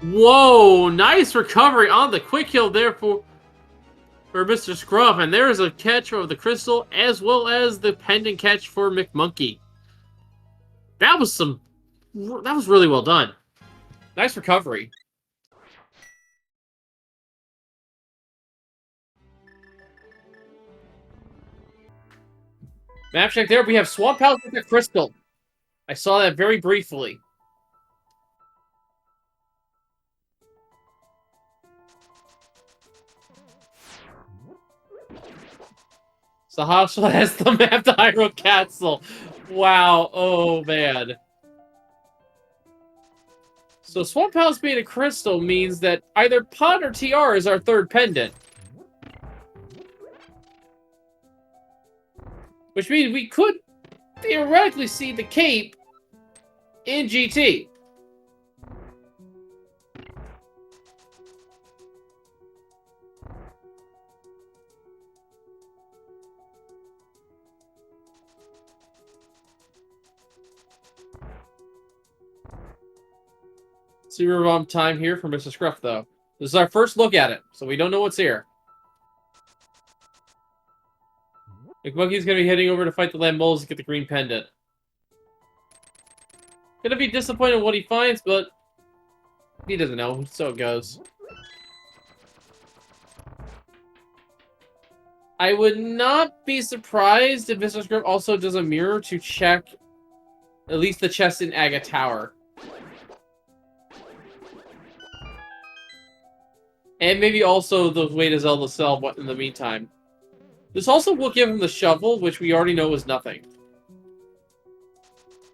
Whoa, nice recovery on the quick kill there for Mr. Scruff, and there is a catch of the crystal as well as the pendant catch for McMonkey. That was really well done. Nice recovery. Map check there. We have Swamp House with the crystal. I saw that very briefly. Sahasha has the map to Hyrule Castle. Wow. Oh, man. So Swamp House being a crystal means that either Pod or TR is our third pendant. Which means we could theoretically see the cape in GT. Zero bomb time here for Mr. Scruff, though. This is our first look at it, so we don't know what's here. McMonkey's going to be heading over to fight the land moles to get the green pendant. Gonna be disappointed in what he finds, but he doesn't know, so it goes. I would not be surprised if Mr. Scruff also does a mirror to check at least the chest in Aga Tower. And maybe also the way to Zelda sell in the meantime. This also will give him the shovel, which we already know is nothing.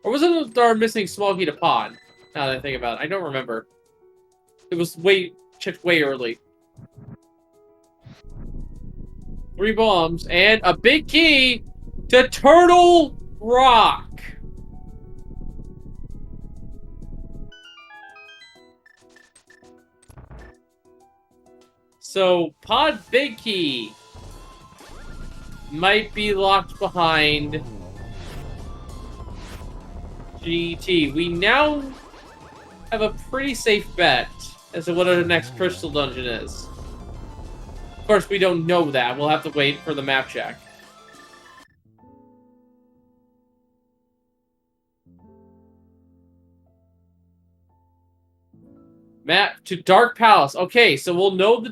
Or was it our missing small heat of pod? Now that I think about it, I don't remember. It was checked way early. 3 bombs and a big key to Turtle Rock. So, Pod Big Key might be locked behind GT. We now have a pretty safe bet as to what our next crystal dungeon is. Of course, we don't know that. We'll have to wait for the map check. Map to Dark Palace. Okay, so we'll know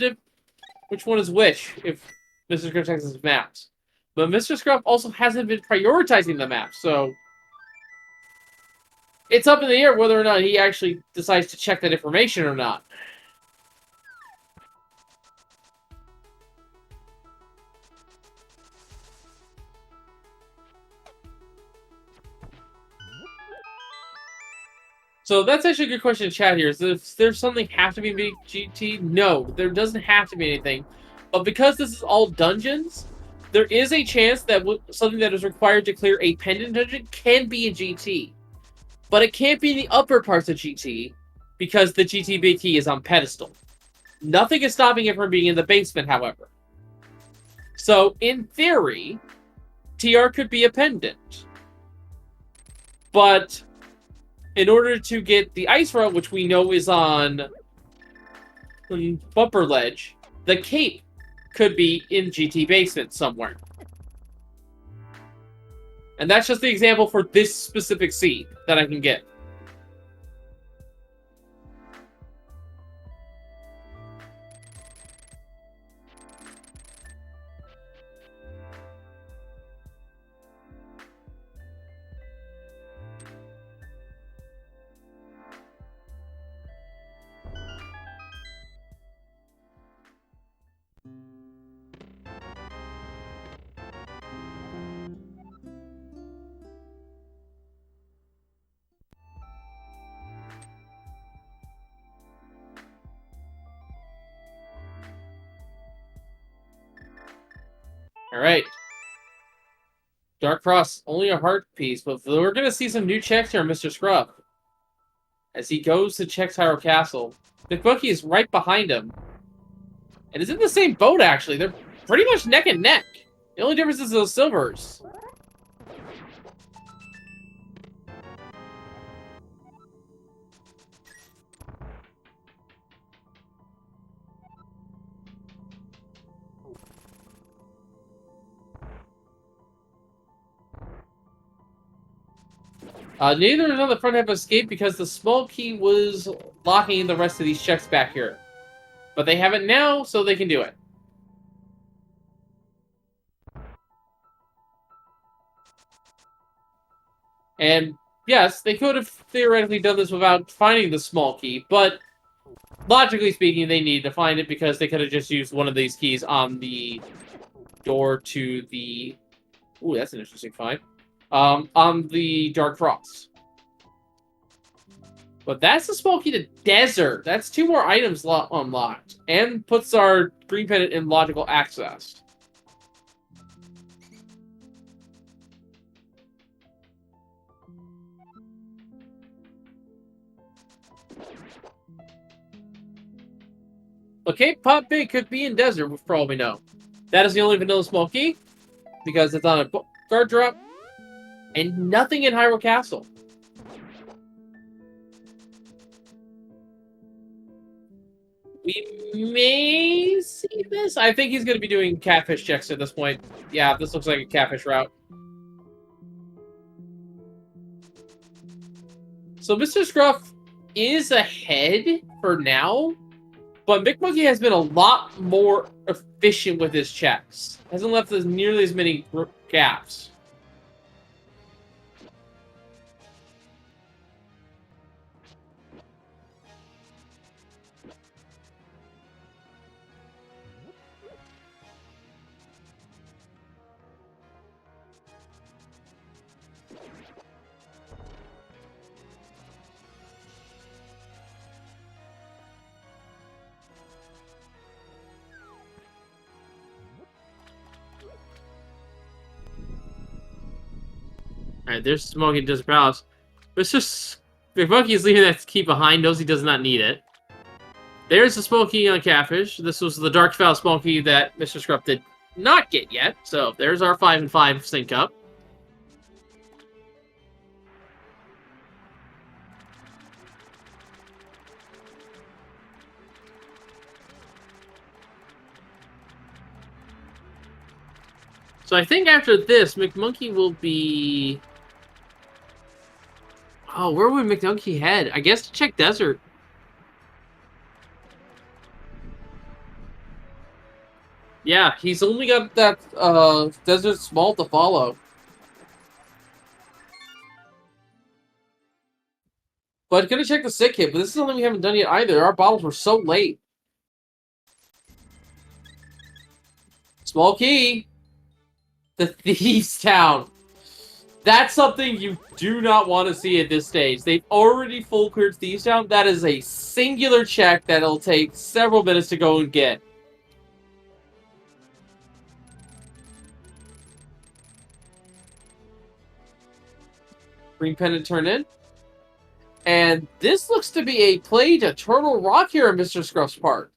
which one is which if Mr. Scruff checks his maps. But Mr. Scruff also hasn't been prioritizing the map, so it's up in the air whether or not he actually decides to check that information or not. So that's actually a good question in chat here. Is there something have to be big GT? No, there doesn't have to be anything. But because this is all dungeons, there is a chance that something that is required to clear a pendant dungeon can be a GT. But it can't be in the upper parts of GT because the GT big key is on pedestal. Nothing is stopping it from being in the basement, however. So, in theory, TR could be a pendant. But in order to get the ice route, which we know is on Bumper Ledge, the cape could be in GT basement somewhere. And that's just the example for this specific scene that I can get. Alright. Dark Frost, only a heart piece, but we're going to see some new checks here on Mr. Scruff. As he goes to check Tyro Castle. McBookie is right behind him. And it's in the same boat, actually. They're pretty much neck and neck. The only difference is those silvers. Neither on the front have escaped because the small key was locking the rest of these checks back here. But they have it now, so they can do it. And yes, they could have theoretically done this without finding the small key, but logically speaking, they needed to find it because they could have just used one of these keys on the door to the... Ooh, that's an interesting find. On the Dark Frost. But that's the small key to Desert. That's 2 more items unlocked. And puts our green pendant in logical access. Okay, Pop Big could be in Desert, for all we know. That is the only vanilla small key, because it's on a guard drop, and nothing in Hyrule Castle. We may see this. I think he's going to be doing catfish checks at this point. Yeah, this looks like a catfish route. So Mr. Scruff is ahead for now, but McMonkey has been a lot more efficient with his checks. Hasn't left us nearly as many gaps. Alright, there's Smoking Desert Palace. Mr. McMonkey is leaving that key behind, knows he does not need it. There's the small key on Catfish. This was the Dark Foul small key that Mr. Scruff did not get yet. So there's our 5 and 5 sync up. So I think after this, McMonkey will be... Oh, where would McMonkey head? I guess to check Desert. Yeah, he's only got that Desert Small to follow. But gonna check the sick hit, but this is something we haven't done yet either. Our bottles were so late. Small key. The Thieves' Town. That's something you do not want to see at this stage. They've already full cleared these down. That is a singular check that'll take several minutes to go and get. Green pennant turn in. And this looks to be a play to Turtle Rock here in Mr. Scruff's part.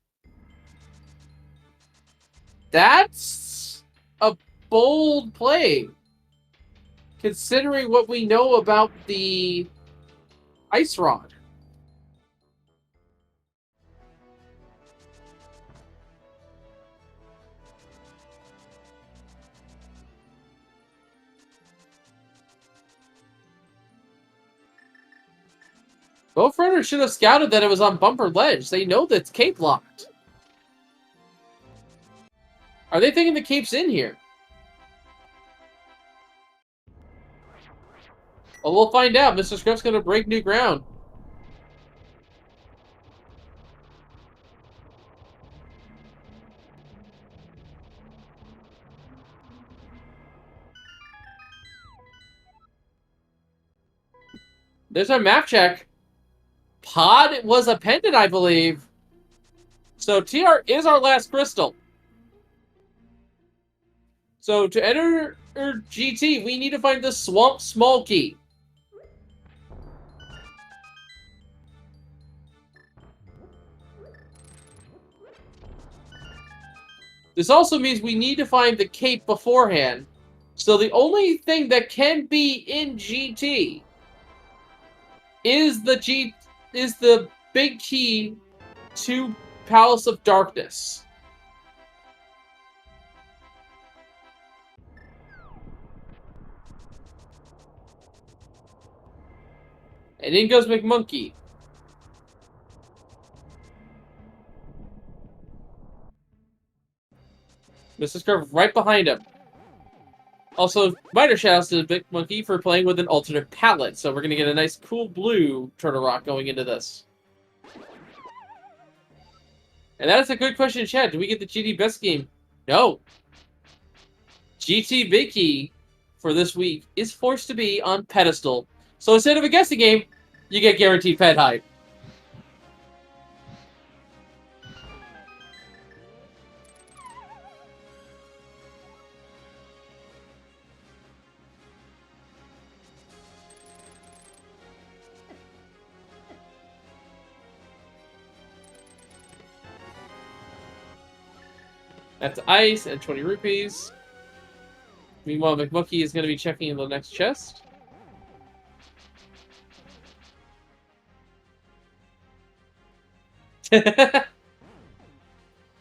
That's a bold play, considering what we know about the Ice Rod. Both runners should have scouted that it was on Bumper Ledge. They know that's cape locked. Are they thinking the cape's in here? Well, we'll find out. Mr. Scruff's going to break new ground. There's our map check. Pod was a pendant, I believe. So TR is our last crystal. So to enter GT, we need to find the Swamp Small Key. This also means we need to find the cape beforehand. So the only thing that can be in GT is the big key to Palace of Darkness. And in goes McMonkey. Mr. Scruff right behind him. Also, minor shoutouts to McMonkey for playing with an alternate palette, so we're going to get a nice cool blue Turtle Rock going into this. And that is a good question in chat. Do we get the GT Best Game? No. GT Big Key for this week is forced to be on pedestal. So instead of a guessing game, you get guaranteed pet hype. That's ice and 20 rupees. Meanwhile, McMonkey is going to be checking in the next chest.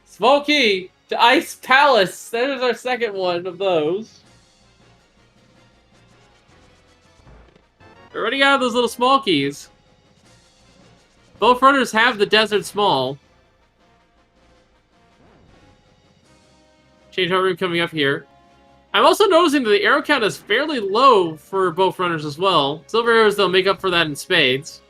Small key to Ice Palace. There's our second one of those. We're running out of those little small keys. Both runners have the Desert Small. Change heart room coming up here. I'm also noticing that the arrow count is fairly low for both runners as well. Silver arrows, they'll make up for that in spades.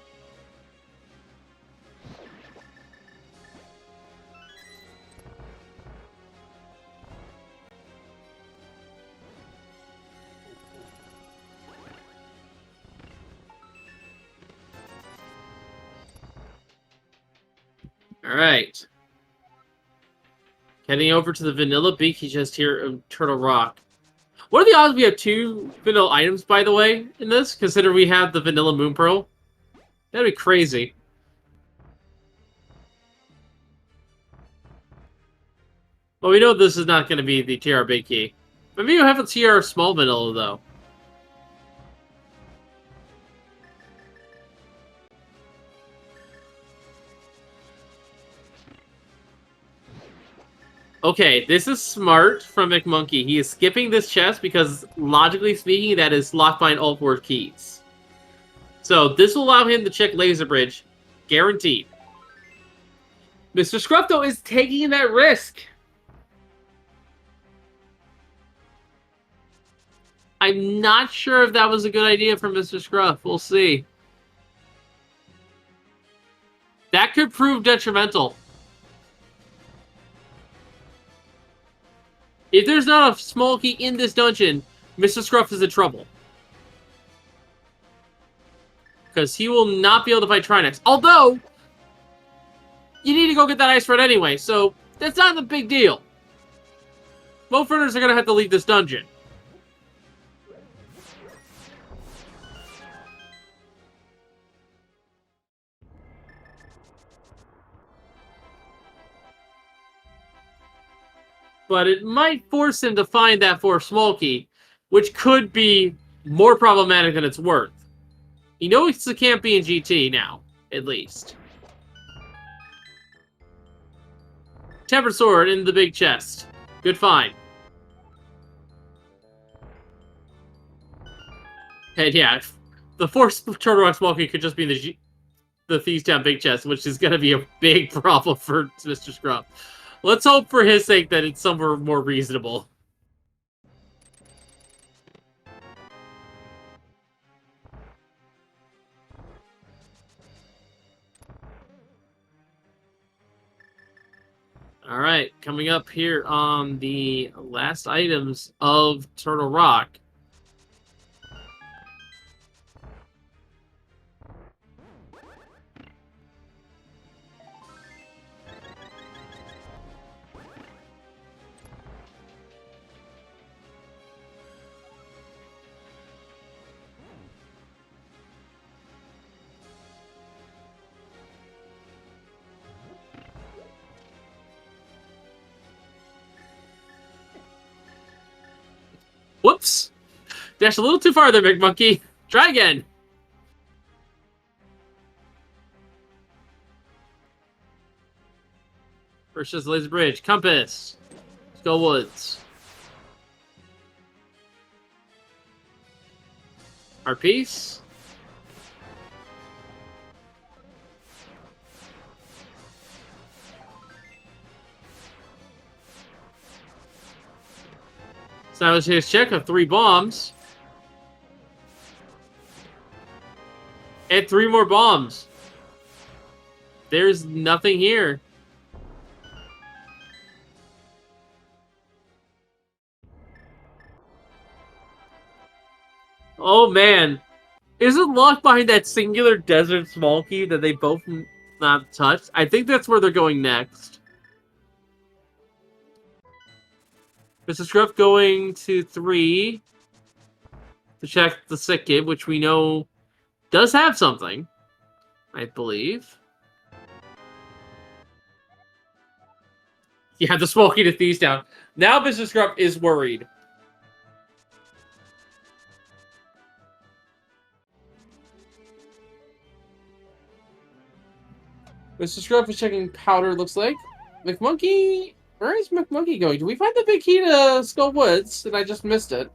Alright. Heading over to the Vanilla Beaky chest here of Turtle Rock. What are the odds we have two vanilla items, by the way, in this? Consider we have the Vanilla Moon Pearl. That'd be crazy. Well, we know this is not going to be the TR Big Key. Maybe we'll have a TR Small Vanilla, though. Okay, this is smart from McMonkey. He is skipping this chest because, logically speaking, that is locked behind all four keys. So, this will allow him to check Laser Bridge. Guaranteed. Mr. Scruff, though, is taking that risk. I'm not sure if that was a good idea for Mr. Scruff. We'll see. That could prove detrimental. If there's not a small key in this dungeon, Mr. Scruff is in trouble. Because he will not be able to fight Trinex. Although, you need to go get that ice rod anyway, so that's not a big deal. Both runners are going to have to leave this dungeon. But it might force him to find that fourth Smolky, which could be more problematic than it's worth. He knows it can't be in GT now, at least. Tempered Sword in the big chest. Good find. And yeah, the fourth Turtle Rock Smolky could just be in the Thieves Town big chest, which is going to be a big problem for Mr. Scruff. Let's hope for his sake that it's somewhere more reasonable. Alright, coming up here on the last items of Turtle Rock. Whoops! Dashed a little too far there, Big Monkey. Try again. First is Laser Bridge. Compass. Skull Woods. Our piece. So that was his check of 3 bombs. And 3 more bombs. There's nothing here. Oh man. Is it locked behind that singular desert Smolky that they both not touched? I think that's where they're going next. Mr. Scruff going to 3 to check the sick kid, which we know does have something, I believe. Yeah, the Smolky to Thieves Town. Now Mr. Scruff is worried. Mr. Scruff is checking powder, looks like. McMonkey... Where is McMonkey going? Did we find the big key to Skull Woods? And I just missed it.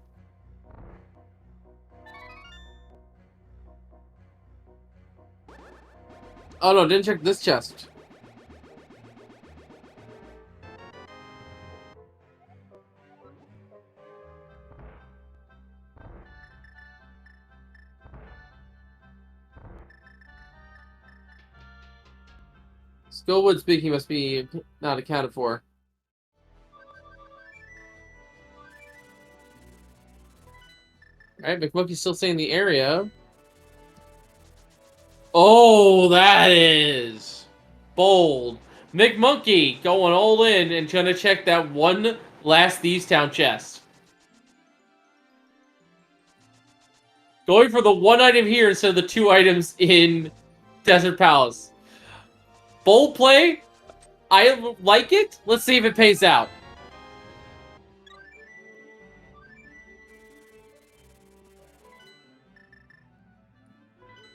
Oh no, didn't check this chest. Skullwood speaking must be not accounted for. Alright, McMonkey's still staying in the area. Oh, that is bold. McMonkey going all in and trying to check that one last Thieves Town chest. Going for the one item here instead of the 2 items in Desert Palace. Bold play. I like it. Let's see if it pays out.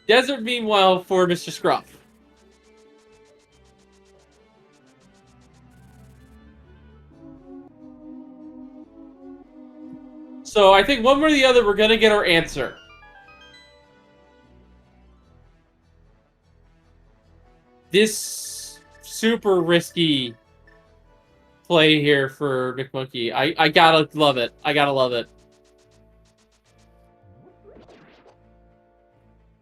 Desert, meanwhile, for Mr. Scruff. So I think one way or the other, we're going to get our answer. This super risky play here for McMonkey. I gotta love it. I gotta love it.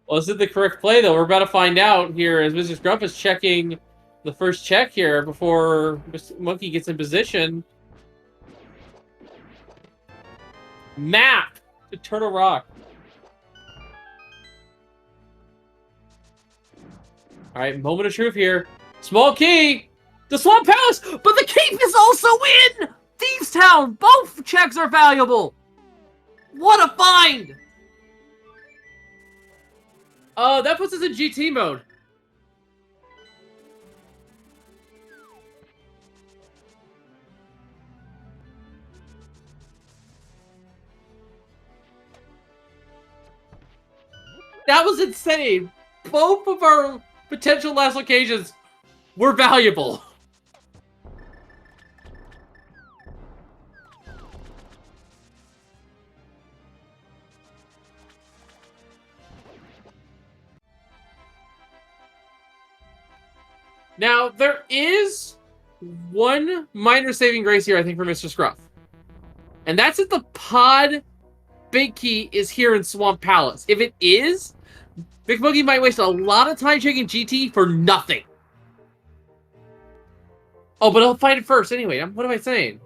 Well, is it the correct play, though? We're about to find out here as Mr. Scruff is checking the first check here before Mr. Monkey gets in position. Map to Turtle Rock. Alright, moment of truth here. Small key! The Swamp Palace! But the keep is also in! Thieves Town! Both checks are valuable! What a find! That puts us in GT mode. That was insane. Both of our potential last locations were valuable. Now, there is one minor saving grace here, I think, for Mr. Scruff. And that's if the pod big key is here in Swamp Palace. If it is, Big Boogie might waste a lot of time checking GT for nothing. Oh, but he'll find it first anyway. What am I saying?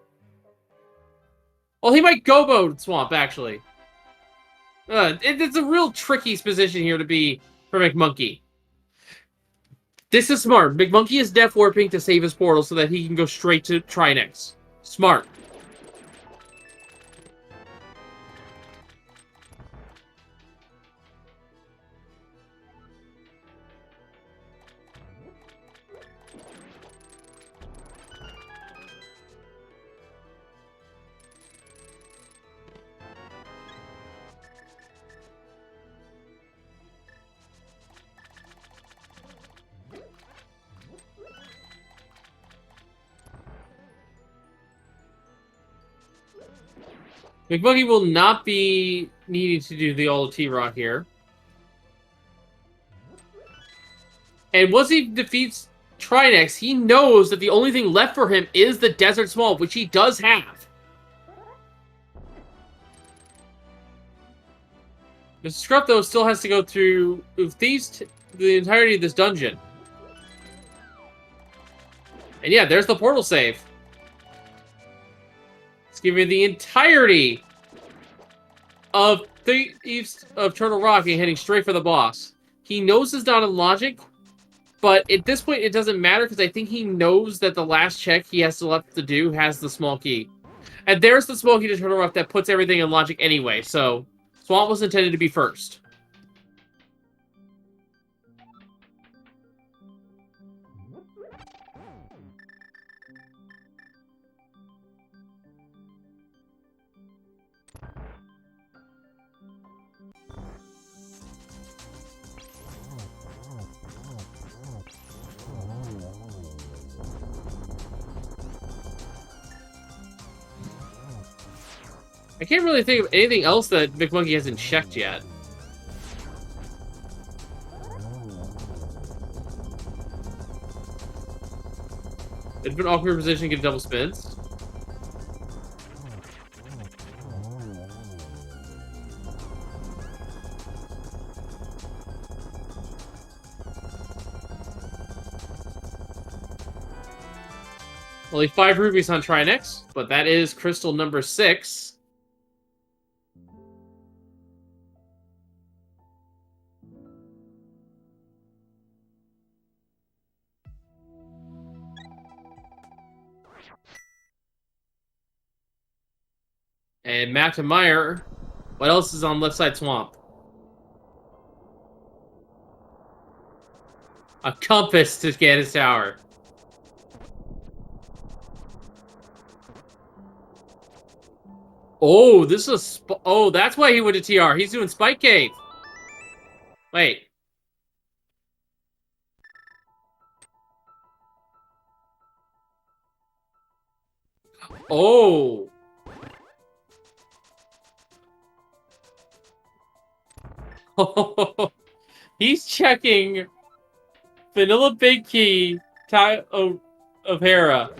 Well, he might go-bo Swamp, actually. It's a real tricky position here to be for McMonkey. This is smart. McMonkey is death warping to save his portal so that he can go straight to Trinex. Smart. McBuggy will not be needing to do the ALTTPR here. And once he defeats Trinex, he knows that the only thing left for him is the Desert Swamp, which he does have. Mr. Scruff, though, still has to go through Thieves the entirety of this dungeon. And yeah, there's the portal save. Let's give you the entirety of Thieves of Turtle Rock and heading straight for the boss. He knows it's not in logic, but at this point it doesn't matter because I think he knows that the last check he has left to do has the small key. And there's the small key to Turtle Rock that puts everything in logic anyway, so Swamp was intended to be first. I can't really think of anything else that McMonkey hasn't checked yet. It's been awkward position, get double spins. Only 5 rubies on Trinex, but that is crystal number 6. And Matt and Meyer, what else is on left side Swamp? A compass to get his tower. Oh, this is oh, that's why he went to TR. He's doing Spike Cave. Wait. Oh. He's checking Vanilla Big Key of Hera.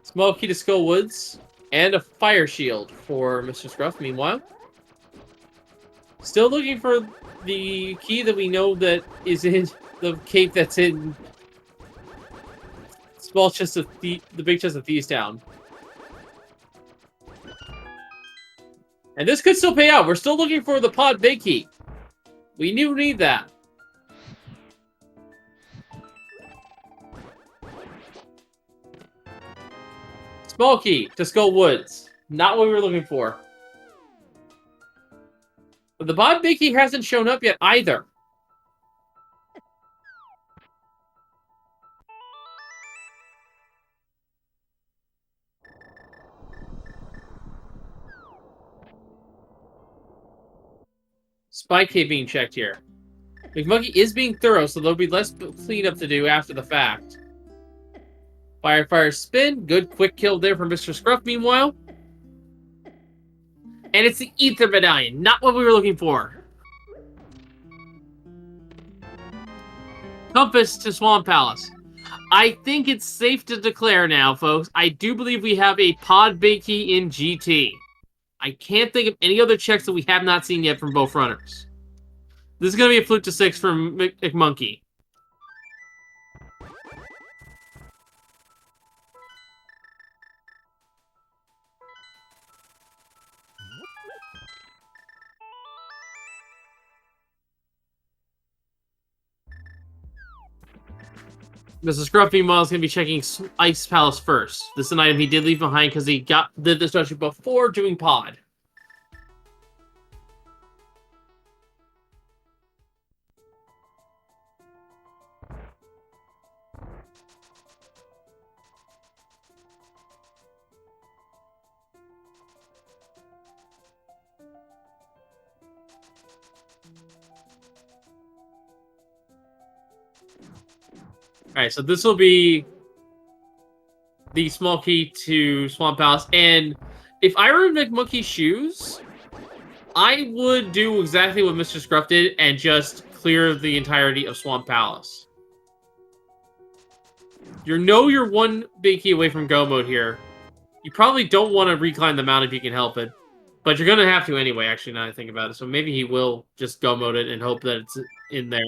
Small key to Skull Woods. And a fire shield for Mr. Scruff, meanwhile. Still looking for the key that we know that is in the cave that's in small chest of the big chest of Thieves Town. And this could still pay out. We're still looking for the pod big key. We do need that. Small key to Skull Woods. Not what we were looking for. But the pod big key hasn't shown up yet either. Spy cave being checked here. McMonkey is being thorough, so there'll be less cleanup to do after the fact. Fire, spin. Good quick kill there from Mr. Scruff, meanwhile. And it's the Ether Medallion. Not what we were looking for. Compass to Swamp Palace. I think it's safe to declare now, folks. I do believe we have a pod big key in GT. I can't think of any other checks that we have not seen yet from both runners. This is going to be a flute to 6 from McMonkey. Mr. Scruff, meanwhile, is going to be checking Ice Palace first. This is an item he did leave behind because he did this actually before doing pod. Alright, so this will be the small key to Swamp Palace. And if I were in McMonkey's shoes, I would do exactly what Mr. Scruff did and just clear the entirety of Swamp Palace. You're one big key away from go mode here. You probably don't want to reclimb the mountain if you can help it. But you're going to have to anyway, actually, now that I think about it. So maybe he will just go mode it and hope that it's in there.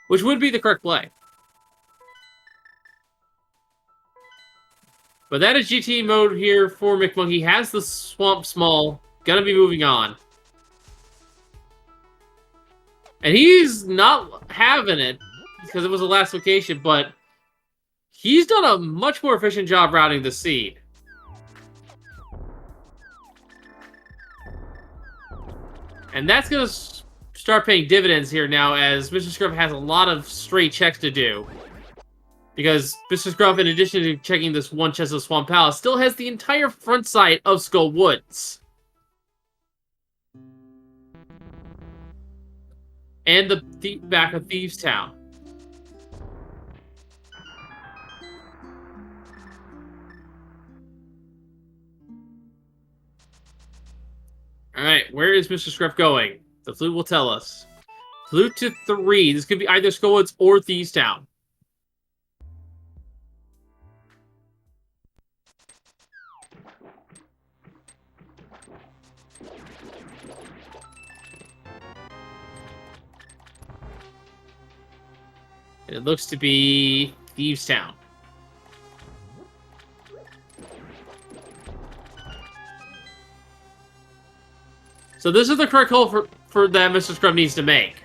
Which would be the correct play. But that is GT mode here for McMonkey. Has the Swamp Small. Gonna be moving on. And he's not having it because it was the last location, but he's done a much more efficient job routing the seed. And that's going to start paying dividends here now as Mr. Scruff has a lot of stray checks to do. Because Mr. Scruff, in addition to checking this one chest of Swamp Palace, still has the entire front side of Skull Woods. And the back of Thieves Town. Alright, where is Mr. Scruff going? The flute will tell us. Flute to 3. This could be either Skull Woods or Thieves Town. And it looks to be Thieves Town. So this is the correct call for that Mr. Scruff needs to make.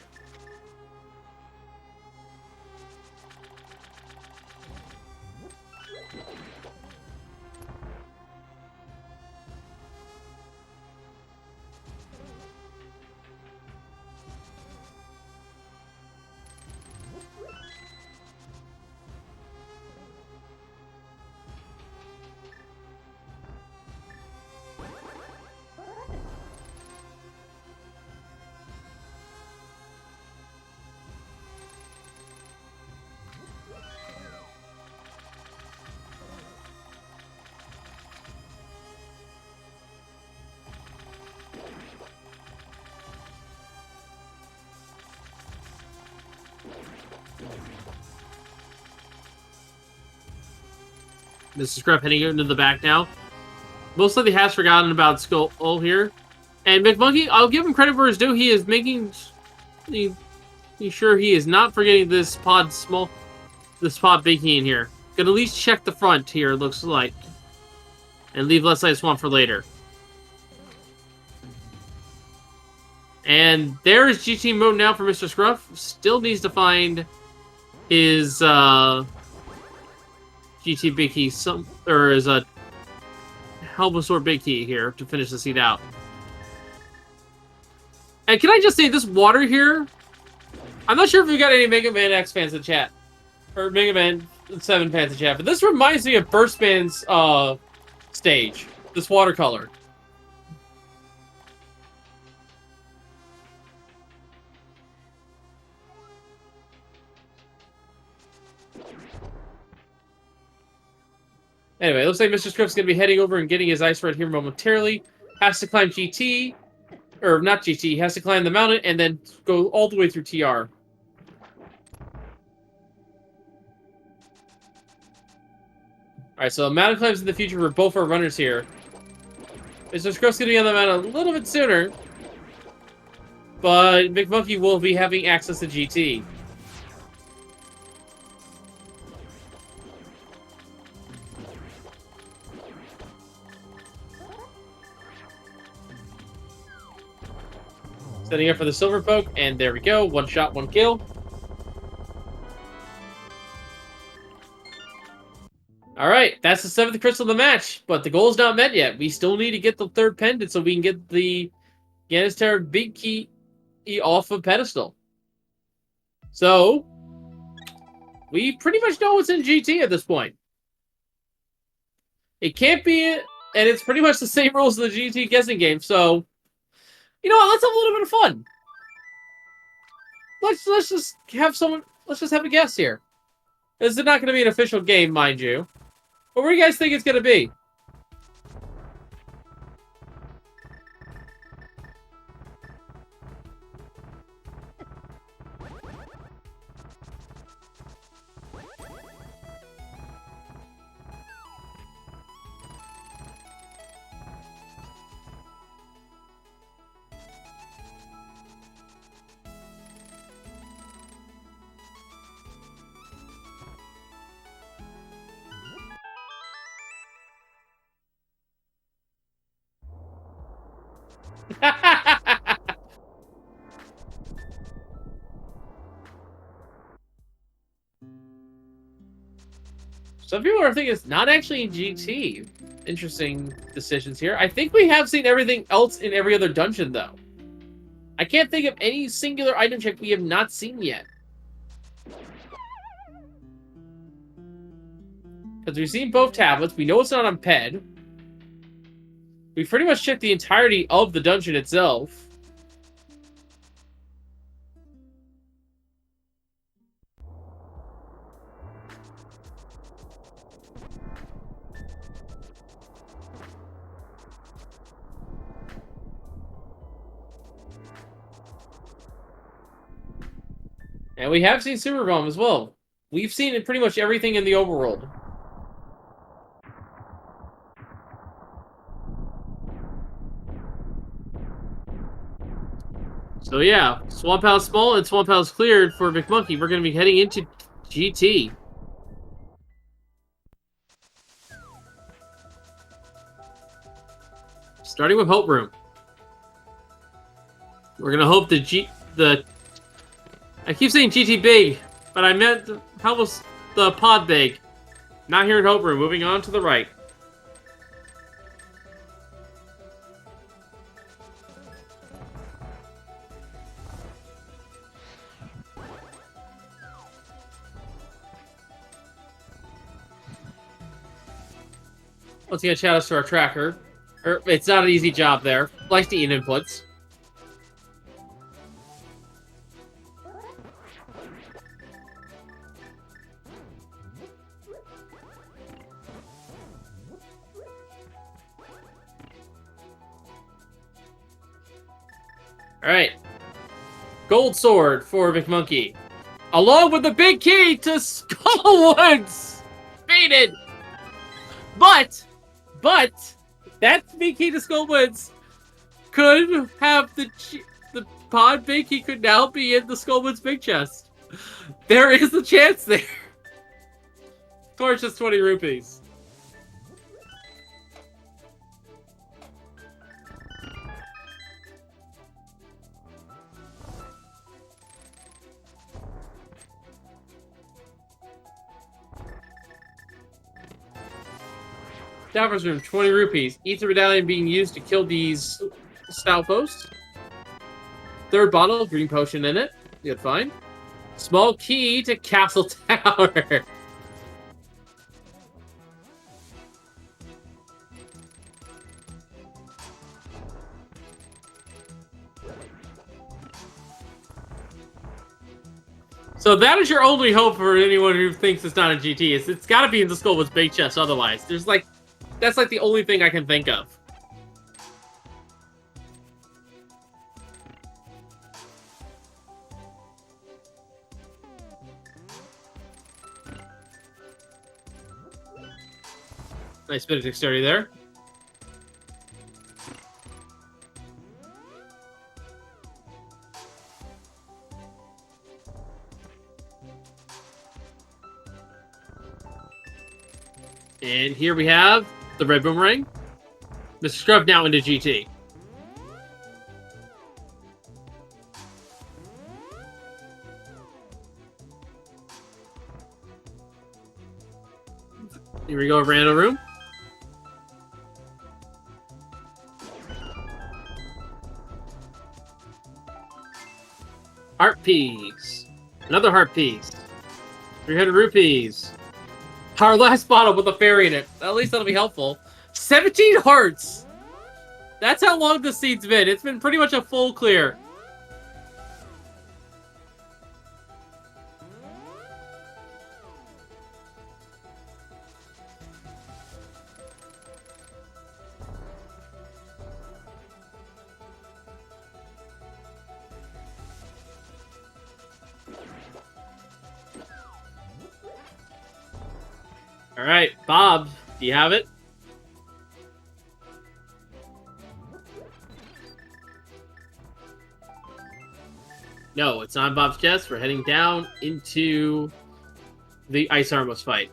Mr. Scruff heading into the back now. Most likely has forgotten about Skull here. And McMonkey, I'll give him credit for his due. He is making sure he is not forgetting this pod big key in here. Gonna at least check the front here, looks like. And leave Left Side Swamp for later. And there is GT mode now for Mr. Scruff. Still needs to find his GT big key, or his Helmasaur big key here to finish the seed out. And can I just say, this water here, I'm not sure if we got any Mega Man X fans in chat, or Mega Man 7 fans in chat, but this reminds me of Burstman's stage, this watercolor. Anyway, it looks like Mr. Script's going to be heading over and getting his ice right here momentarily. Has to climb GT, or not GT, has to climb the mountain and then go all the way through TR. Alright, so mountain climbs in the future for both our runners here. Mr. Script's going to be on the mountain a little bit sooner, but McMonkey will be having access to GT. Setting up for the Silver Poke, and there we go. One shot, one kill. Alright, that's the 7th crystal of the match, but the goal is not met yet. We still need to get the 3rd pendant so we can get the Gannister big key off of pedestal. So, we pretty much know what's in GT at this point. It can't be it, and it's pretty much the same rules as the GT guessing game, so you know what? Let's have a little bit of fun. Let's just have someone. Let's just have a guess here. This is not going to be an official game, mind you. But where do you guys think it's going to be? Some people are thinking it's not actually in GT. Interesting decisions here. I think we have seen everything else in every other dungeon, though. I can't think of any singular item check we have not seen yet. Because we've seen both tablets. We know it's not on PED. We've pretty much checked the entirety of the dungeon itself. And we have seen Super Bomb as well. We've seen pretty much everything in the overworld. So yeah, Swamp House small and Swamp House cleared for McMonkey. We're going to be heading into GT. Starting with Hope Room. We're going to hope I keep saying GT big, but I meant how was the pod big. Not here at Hope Room. Moving on to the right. Once again, shout outs to our tracker. It's not an easy job there. Likes to eat inputs. Alright. Gold sword for McMonkey. Along with the big key to Skullwoods! Faded! But, that big key to Skullwoods could have the pod big key could now be in the Skullwood's big chest. There is a chance there. Of course, just 20 rupees. Davros room, 20 rupees. Ether medallion being used to kill these stout foes. Third bottle, green potion in it. Good, fine. Small key to Castle Tower. So that is your only hope for anyone who thinks it's not a GT. It's got to be in the Skullwood's big chest. Otherwise, there's like, that's like the only thing I can think of. Nice bit of dexterity there. And here we have the red boomerang. Mr. Scrub now into GT. Here we go, random room. Heart piece. Another heart piece. 300 rupees. Our last bottle with a fairy in it. At least that'll be helpful. 17 hearts! That's how long the seed's been. It's been pretty much a full clear. All right, Bob, do you have it? No, it's not Bob's chest. We're heading down into the Ice Armos fight.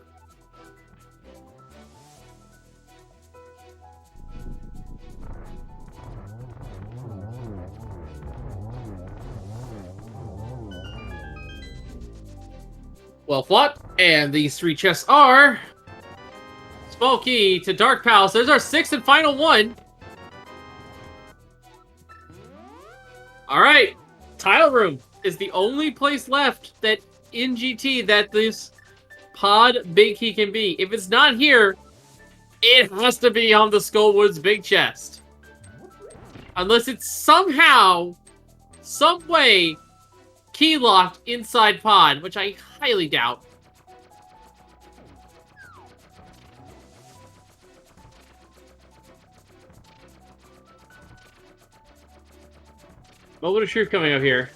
Well fought, and these three chests are... Small key to Dark Palace. There's our sixth and final one. Alright. Tile room is the only place left that in GT that this pod big key can be. If it's not here, it has to be on the Skullwood's big chest. Unless it's somehow, some way, key locked inside pod, which I highly doubt. Moment of truth coming up here.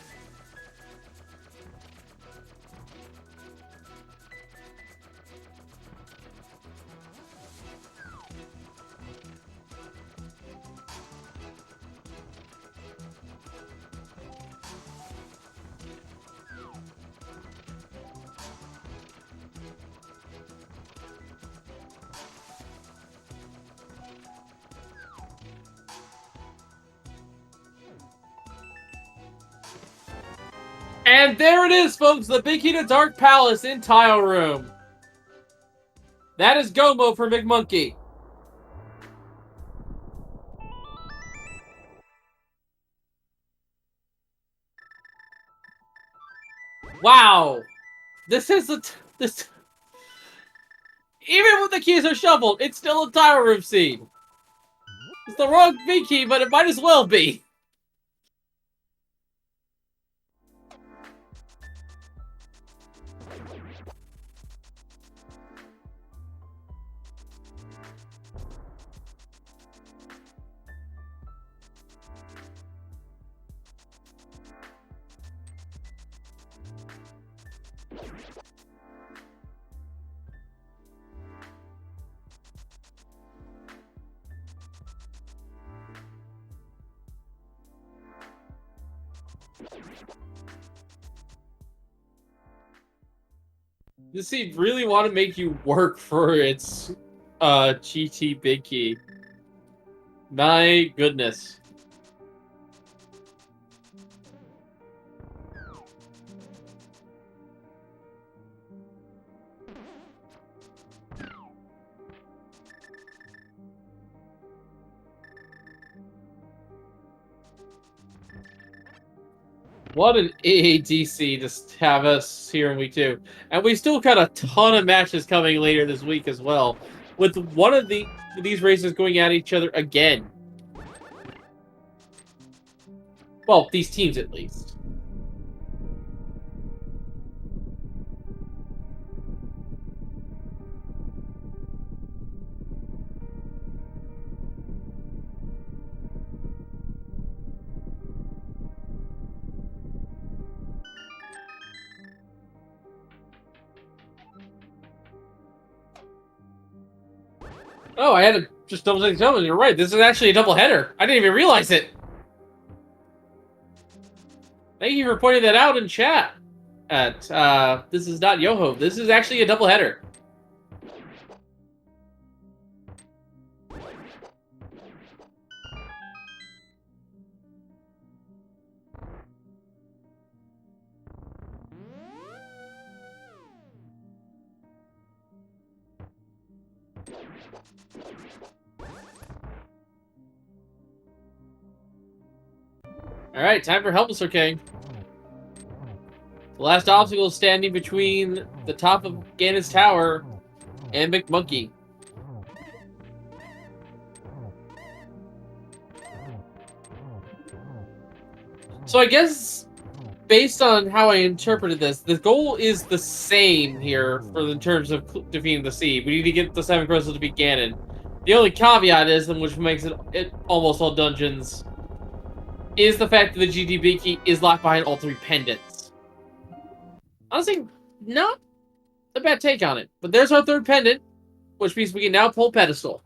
And there it is, folks, the Big Key to Dark Palace in Tile Room. That is Gomo for Big Monkey. Wow. This is this. Even when the keys are shuffled, it's still a Tile Room scene. It's the wrong Big Key, but it might as well be. This seed really want to make you work for its GT big key. My goodness. What an AADC to have us here in week 2. And we still got a ton of matches coming later this week as well, with one of these races going at each other again. Well, these teams at least. Oh, I had to just double check the numbers. You're right. This is actually a double header. I didn't even realize it. Thank you for pointing that out in chat. This is not Yoho. This is actually a double header. Alright, time for Helpless King. The last obstacle standing between the top of Ganon's Tower and McMonkey. So I guess, based on how I interpreted this, the goal is the same here in terms of defeating the seed. We need to get the 7 crystals to beat Ganon. The only caveat is, and which makes it almost all dungeons, is the fact that the GTB key is locked behind all 3 pendants. Honestly, not a bad take on it. But there's our 3rd pendant, which means we can now pull Pedestal.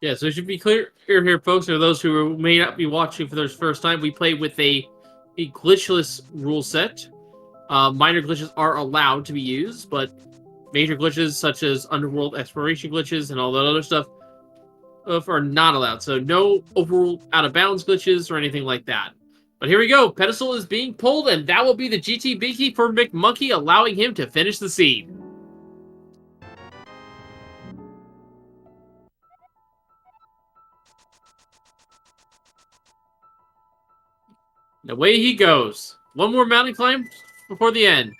Yeah, so it should be clear here, folks, for those who may not be watching for the first time, we play with a glitchless rule set. Minor glitches are allowed to be used, but major glitches, such as underworld exploration glitches and all that other stuff, are not allowed. So no overworld out-of-bounds glitches or anything like that. But here we go. Pedestal is being pulled, and that will be the GTB key for McMonkey, allowing him to finish the seed. And away he goes. One more mountain climb before the end.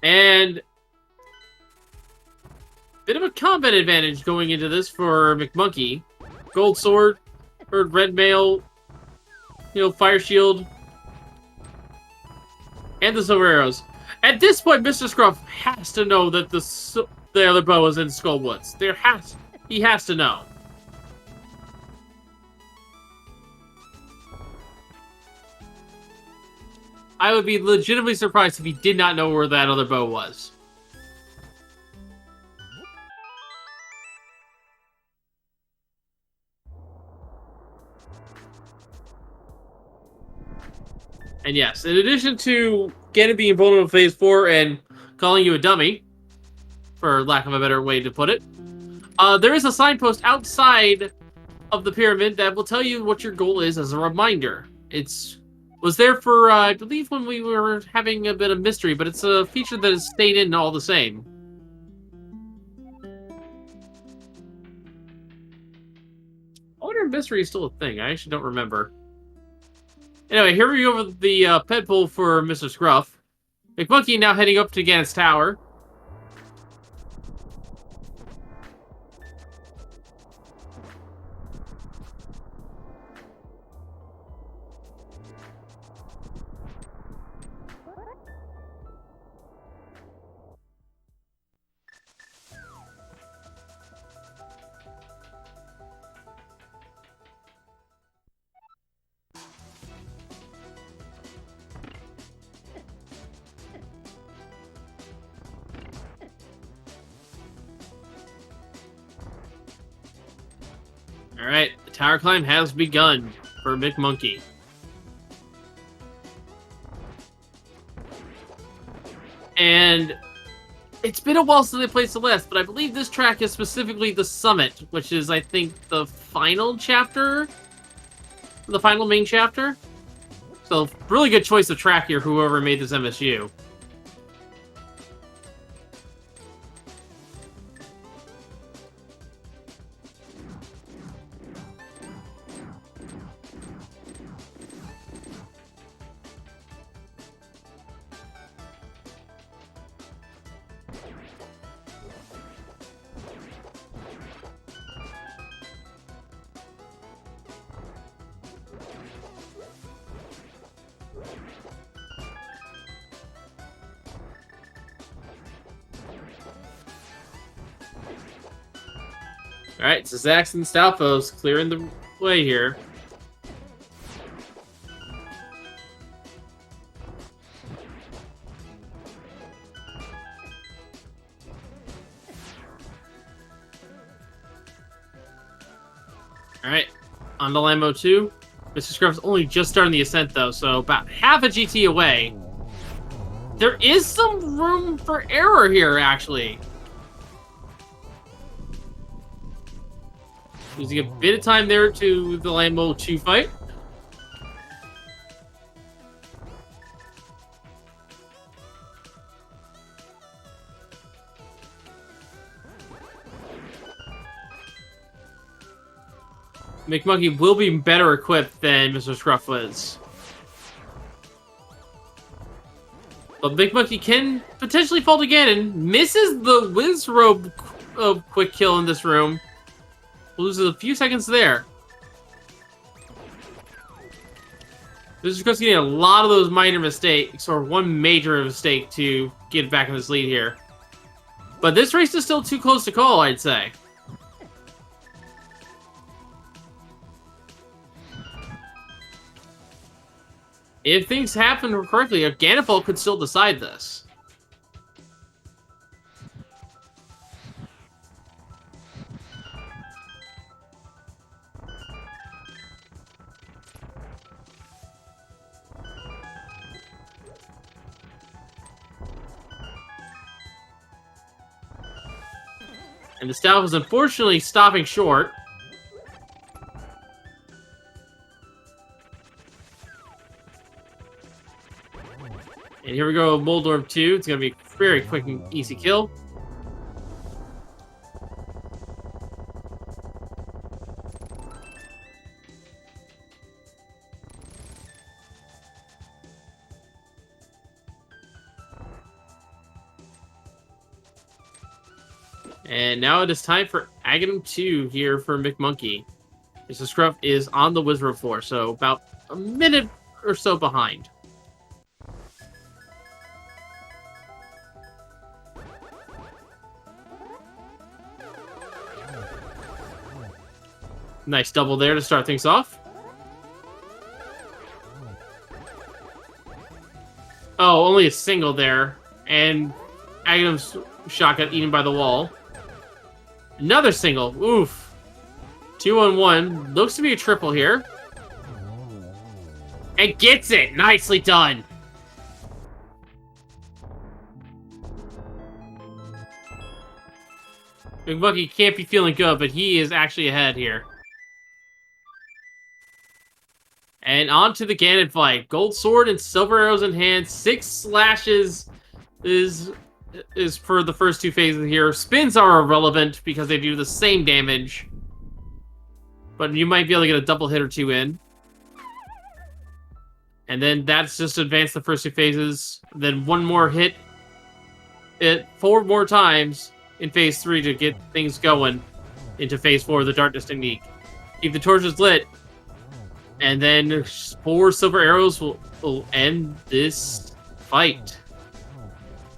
And bit of a combat advantage going into this for McMonkey. Gold sword, or red mail, fire shield, and the silver arrows. At this point, Mr. Scruff has to know that the other bow is in Skullwoods. He has to know. I would be legitimately surprised if he did not know where that other bow was. And yes, in addition to Ganon being vulnerable in Phase 4 and calling you a dummy, for lack of a better way to put it, there is a signpost outside of the pyramid that will tell you what your goal is as a reminder. Was there for, I believe, when we were having a bit of mystery, but it's a feature that has stayed in all the same. I wonder if mystery is still a thing. I actually don't remember. Anyway, here we go with the ped pull for Mr. Scruff. McMonkey now heading up to Ganon's Tower. Alright, the tower climb has begun for McMonkey. And it's been a while since they played Celeste, but I believe this track is specifically the summit, which is, I think, the final chapter? The final main chapter? So, really good choice of track here, whoever made this MSU. Alright, so Zax and Stalfos clearing the way here. Alright, on to Lambo 2. Mr. Scruff's only just starting the ascent, though, so about half a GT away. There is some room for error here, actually. Losing a bit of time there to the Lambo 2 fight. McMonkey will be better equipped than Mr. Scruff is. But McMonkey can potentially fault again and misses the Whiz Robe quick kill in this room. Loses a few seconds there. Mr. Scruff's getting a lot of those minor mistakes, or one major mistake to get back in this lead here. But this race is still too close to call, I'd say. If things happen correctly, a Ganifol could still decide this. And the Stalf is unfortunately stopping short. And here we go, Moldorf 2. It's going to be a very quick and easy kill. And now it is time for Aghanim 2 here for McMonkey. Mr. Scruff is on the Wizard floor, so about a minute or so behind. Nice double there to start things off. Oh, only a single there. And Aghanim's shot got eaten by the wall. Another single. Oof. 2-on-1. Looks to be a triple here. And gets it! Nicely done! McMonkey can't be feeling good, but he is actually ahead here. And on to the Ganon fight. Gold sword and silver arrows in hand. 6 slashes is for the first 2 phases here. Spins are irrelevant because they do the same damage. But you might be able to get a double hit or 2 in. And then that's just advance the first 2 phases. Then 1 more hit it 4 more times in phase 3 to get things going into phase 4 of the darkness technique. Keep the torches lit. And then 4 silver arrows will end this fight.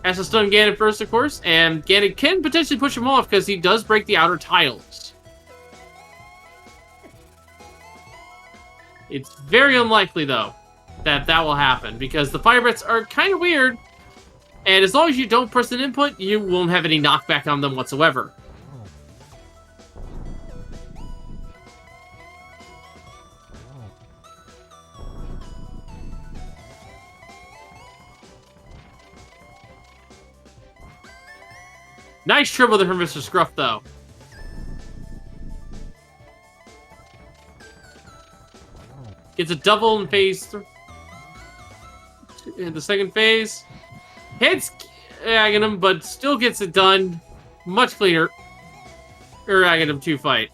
Has to stun Ganon first, of course, and Ganon can potentially push him off because he does break the outer tiles. It's very unlikely, though, that will happen because the fire breaths are kind of weird, and as long as you don't press an input, you won't have any knockback on them whatsoever. Nice triple there from Mr. Scruff, though. Gets a double in phase. In the second phase. Hits Aghanim, but still gets it done. Much cleaner. Aghanim 2 fight.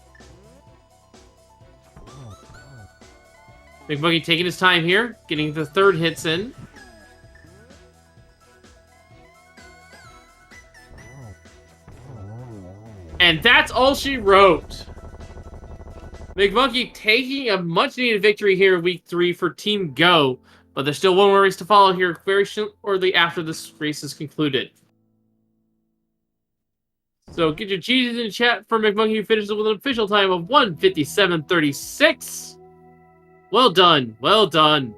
McMonkey taking his time here, getting the third hits in. And that's all she wrote. McMonkey taking a much-needed victory here in Week 3 for Team Go, but there's still one more race to follow here very shortly after this race is concluded. So get your GGs in the chat for McMonkey, who finishes with an official time of 1:57.36. Well done. Well done.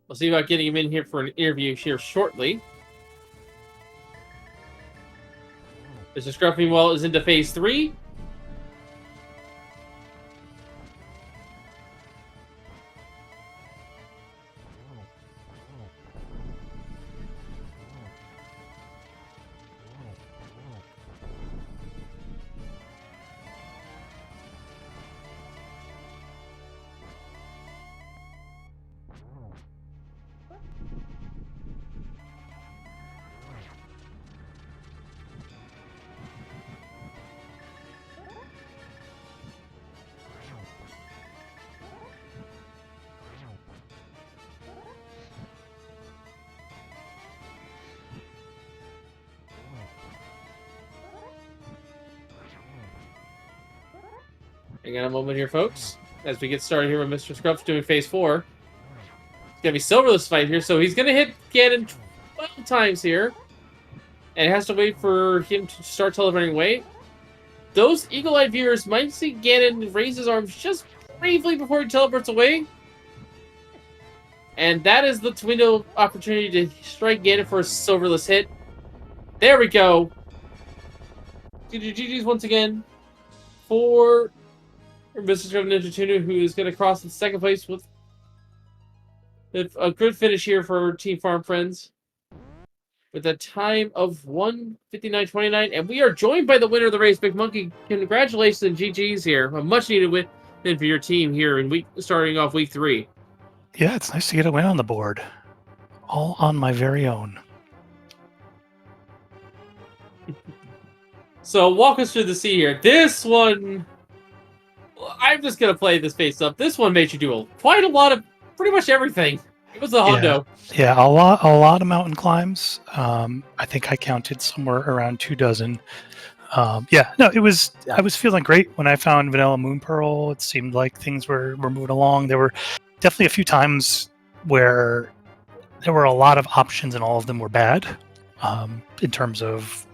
We'll see about getting him in here for an interview here shortly. Mr. Scruff, meanwhile, is into phase 3. Hang on a moment here, folks, as we get started here with Mr. Scruff doing phase 4. It's going to be Silverless fight here, so he's going to hit Ganon 12 times here. And it has to wait for him to start teleporting away. Those eagle-eyed viewers might see Ganon raise his arms just briefly before he teleports away. And that is the window opportunity to strike Ganon for a Silverless hit. There we go. GG's once again for Mr. Scruff Ninja Tuna, who is going to cross in second place with a good finish here for Team Farm Friends with a time of 1:59.29. And we are joined by the winner of the race, McMonkey. Congratulations and GG's here. A much-needed win for your team here in starting off Week 3. Yeah, it's nice to get a win on the board. All on my very own. So walk us through the scene here. This one, I'm just going to play this face up. This one made you do quite a lot of pretty much everything. It was a Hondo. Yeah, a lot of mountain climbs. I think I counted somewhere around 24. I was feeling great when I found Vanilla Moon Pearl. It seemed like things were moving along. There were definitely a few times where there were a lot of options and all of them were bad in terms of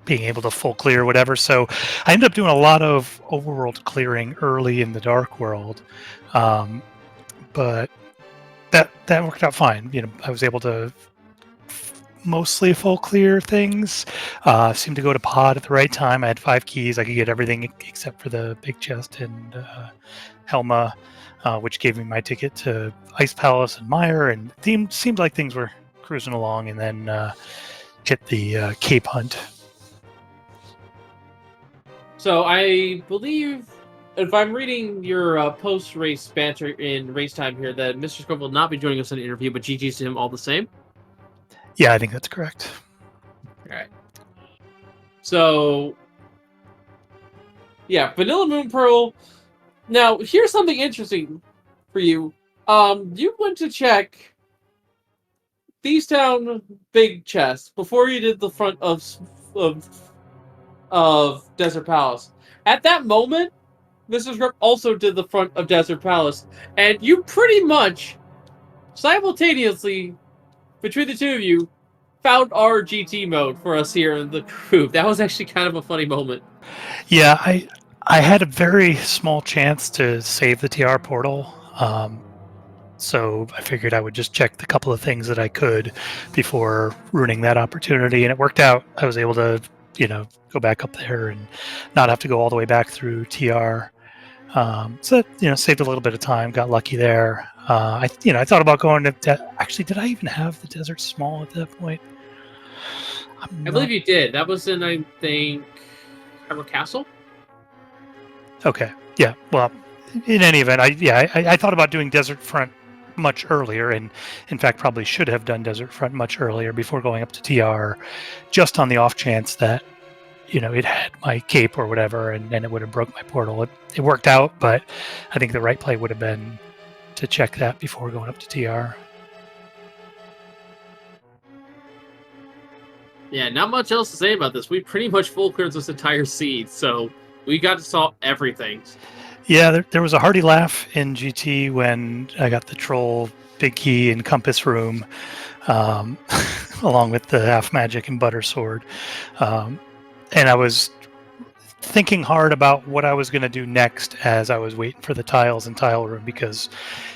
being able to full clear or whatever. So I ended up doing a lot of overworld clearing early in the Dark World. But that worked out fine. You know, I was able to mostly full clear things. Seemed to go to pod at the right time. I had 5 keys. I could get everything except for the big chest and Helma, which gave me my ticket to Ice Palace and Mire. And seemed like things were cruising along. And then hit the Cape Hunt. So I believe, if I'm reading your post-race banter in race time here, that Mr. Scruff will not be joining us in the interview, but GG's to him all the same. Yeah, I think that's correct. All right. So, yeah, Vanilla Moon Pearl. Now, here's something interesting for you. You went to check Thieves Town Big Chest before you did the front of Desert Palace. At that moment, Mr. Scruff also did the front of Desert Palace, and you pretty much simultaneously, between the two of you, found our GT mode for us here in the crew. That was actually kind of a funny moment. Yeah, I had a very small chance to save the TR portal, so I figured I would just check the couple of things that I could before ruining that opportunity, and it worked out. I was able to go back up there and not have to go all the way back through TR. So that, saved a little bit of time. Got lucky there. I thought about going to. Actually, did I even have the Desert Small at that point? I believe you did. That was in, I think, Hyrule Castle. Okay. Yeah. Well, in any event, I thought about doing Desert Front much earlier, and in fact probably should have done Desert Front much earlier before going up to TR, just on the off chance that it had my cape or whatever, and it would have broke my portal. It worked out, but I think the right play would have been to check that before going up to TR. Yeah, not much else to say about this. We pretty much full cleared this entire seed, so we got to solve everything. Yeah, there was a hearty laugh in GT when I got the troll big key and compass room, along with the half magic and butter sword. And I was thinking hard about what I was going to do next as I was waiting for the tiles and tile room, because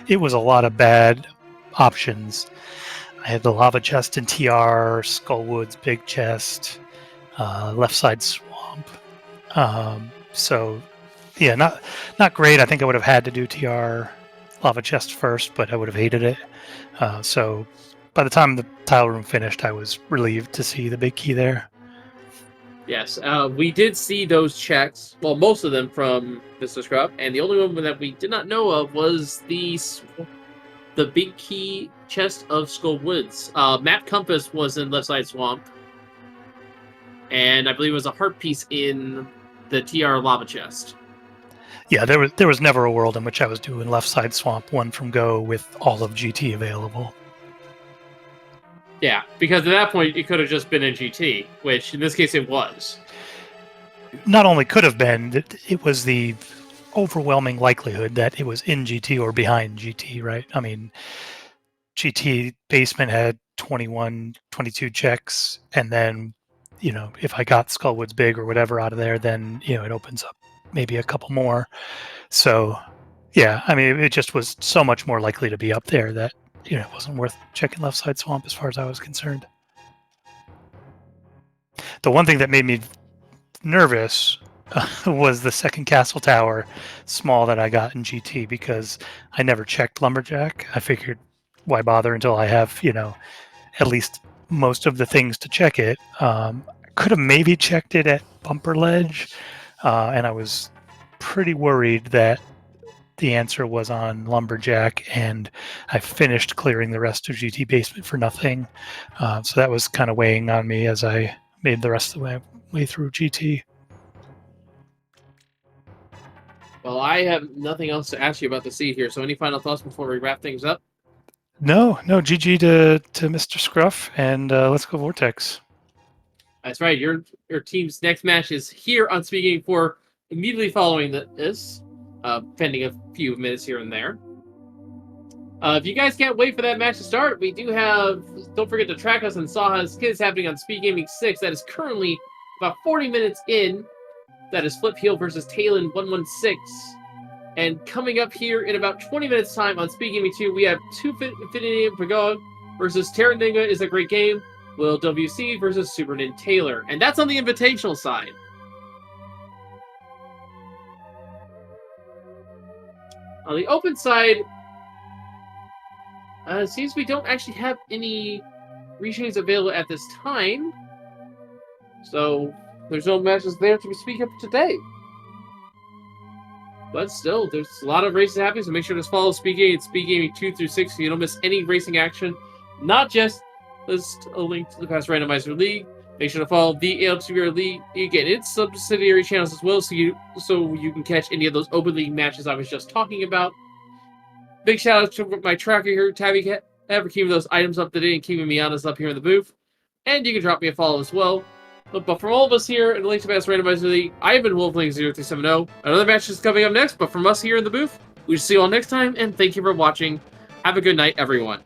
it was a lot of bad options. I had the lava chest in TR, Skullwoods big chest, left side swamp. So yeah, not great. I think I would have had to do TR lava chest first, but I would have hated it. So by the time the tile room finished, I was relieved to see the big key there. Yes, we did see those checks. Well, most of them from Mr. Scrub, and the only one that we did not know of was the big key chest of Skull Woods. Map Compass was in Left Side Swamp, and I believe it was a heart piece in the TR lava chest. Yeah, there was never a world in which I was doing Left Side Swamp 1 from Go with all of GT available. Yeah, because at that point, it could have just been in GT, which in this case it was. Not only could have been, it was the overwhelming likelihood that it was in GT or behind GT, right? I mean, GT basement had 21, 22 checks, and then, if I got Skullwoods big or whatever out of there, then, it opens up maybe a couple more. So, yeah, I mean, it just was so much more likely to be up there that it wasn't worth checking Left Side Swamp as far as I was concerned. The one thing that made me nervous was the second castle tower small that I got in GT, because I never checked Lumberjack. I figured, why bother until I have, at least most of the things to check it. Could have maybe checked it at Bumper Ledge, and I was pretty worried that the answer was on Lumberjack, and I finished clearing the rest of GT basement for nothing. So that was kind of weighing on me as I made the rest of the way through GT. Well, I have nothing else to ask you about the seed here, so any final thoughts before we wrap things up? No, GG to Mr. Scruff, and let's go Vortex. That's right, your team's next match is here on SpeedGaming 4, immediately following this. Pending a few minutes here and there. If you guys can't wait for that match to start, we do have, don't forget to track us on Saha's Kids happening on SpeedGaming 6. That is currently about 40 minutes in. That is Flip Heel versus Talon 116. And coming up here in about 20 minutes time on SpeedGaming 2, we have Infinity Pagoa versus Terranigma is a great game. Will WC versus Super Nin Taylor. And that's on the Invitational side. On the open side, it seems we don't actually have any reshades available at this time. So, there's no matches there to speak of today. But still, there's a lot of races happening, so make sure to follow SpeedGaming and SpeedGaming 2 through 6 so you don't miss any racing action. Not just a link to the past Randomizer League. Make sure to follow the ALTTPR League. You get its subsidiary channels as well, so you can catch any of those open league matches I was just talking about. Big shout out to my tracker here, Tabby Cat, for keeping those items up to date and keeping me honest up here in the booth. And you can drop me a follow as well. But from all of us here in the Link to Past Randomizer League, I've been Wolfling0370. Another match is coming up next, but from us here in the booth, we will see you all next time, and thank you for watching. Have a good night, everyone.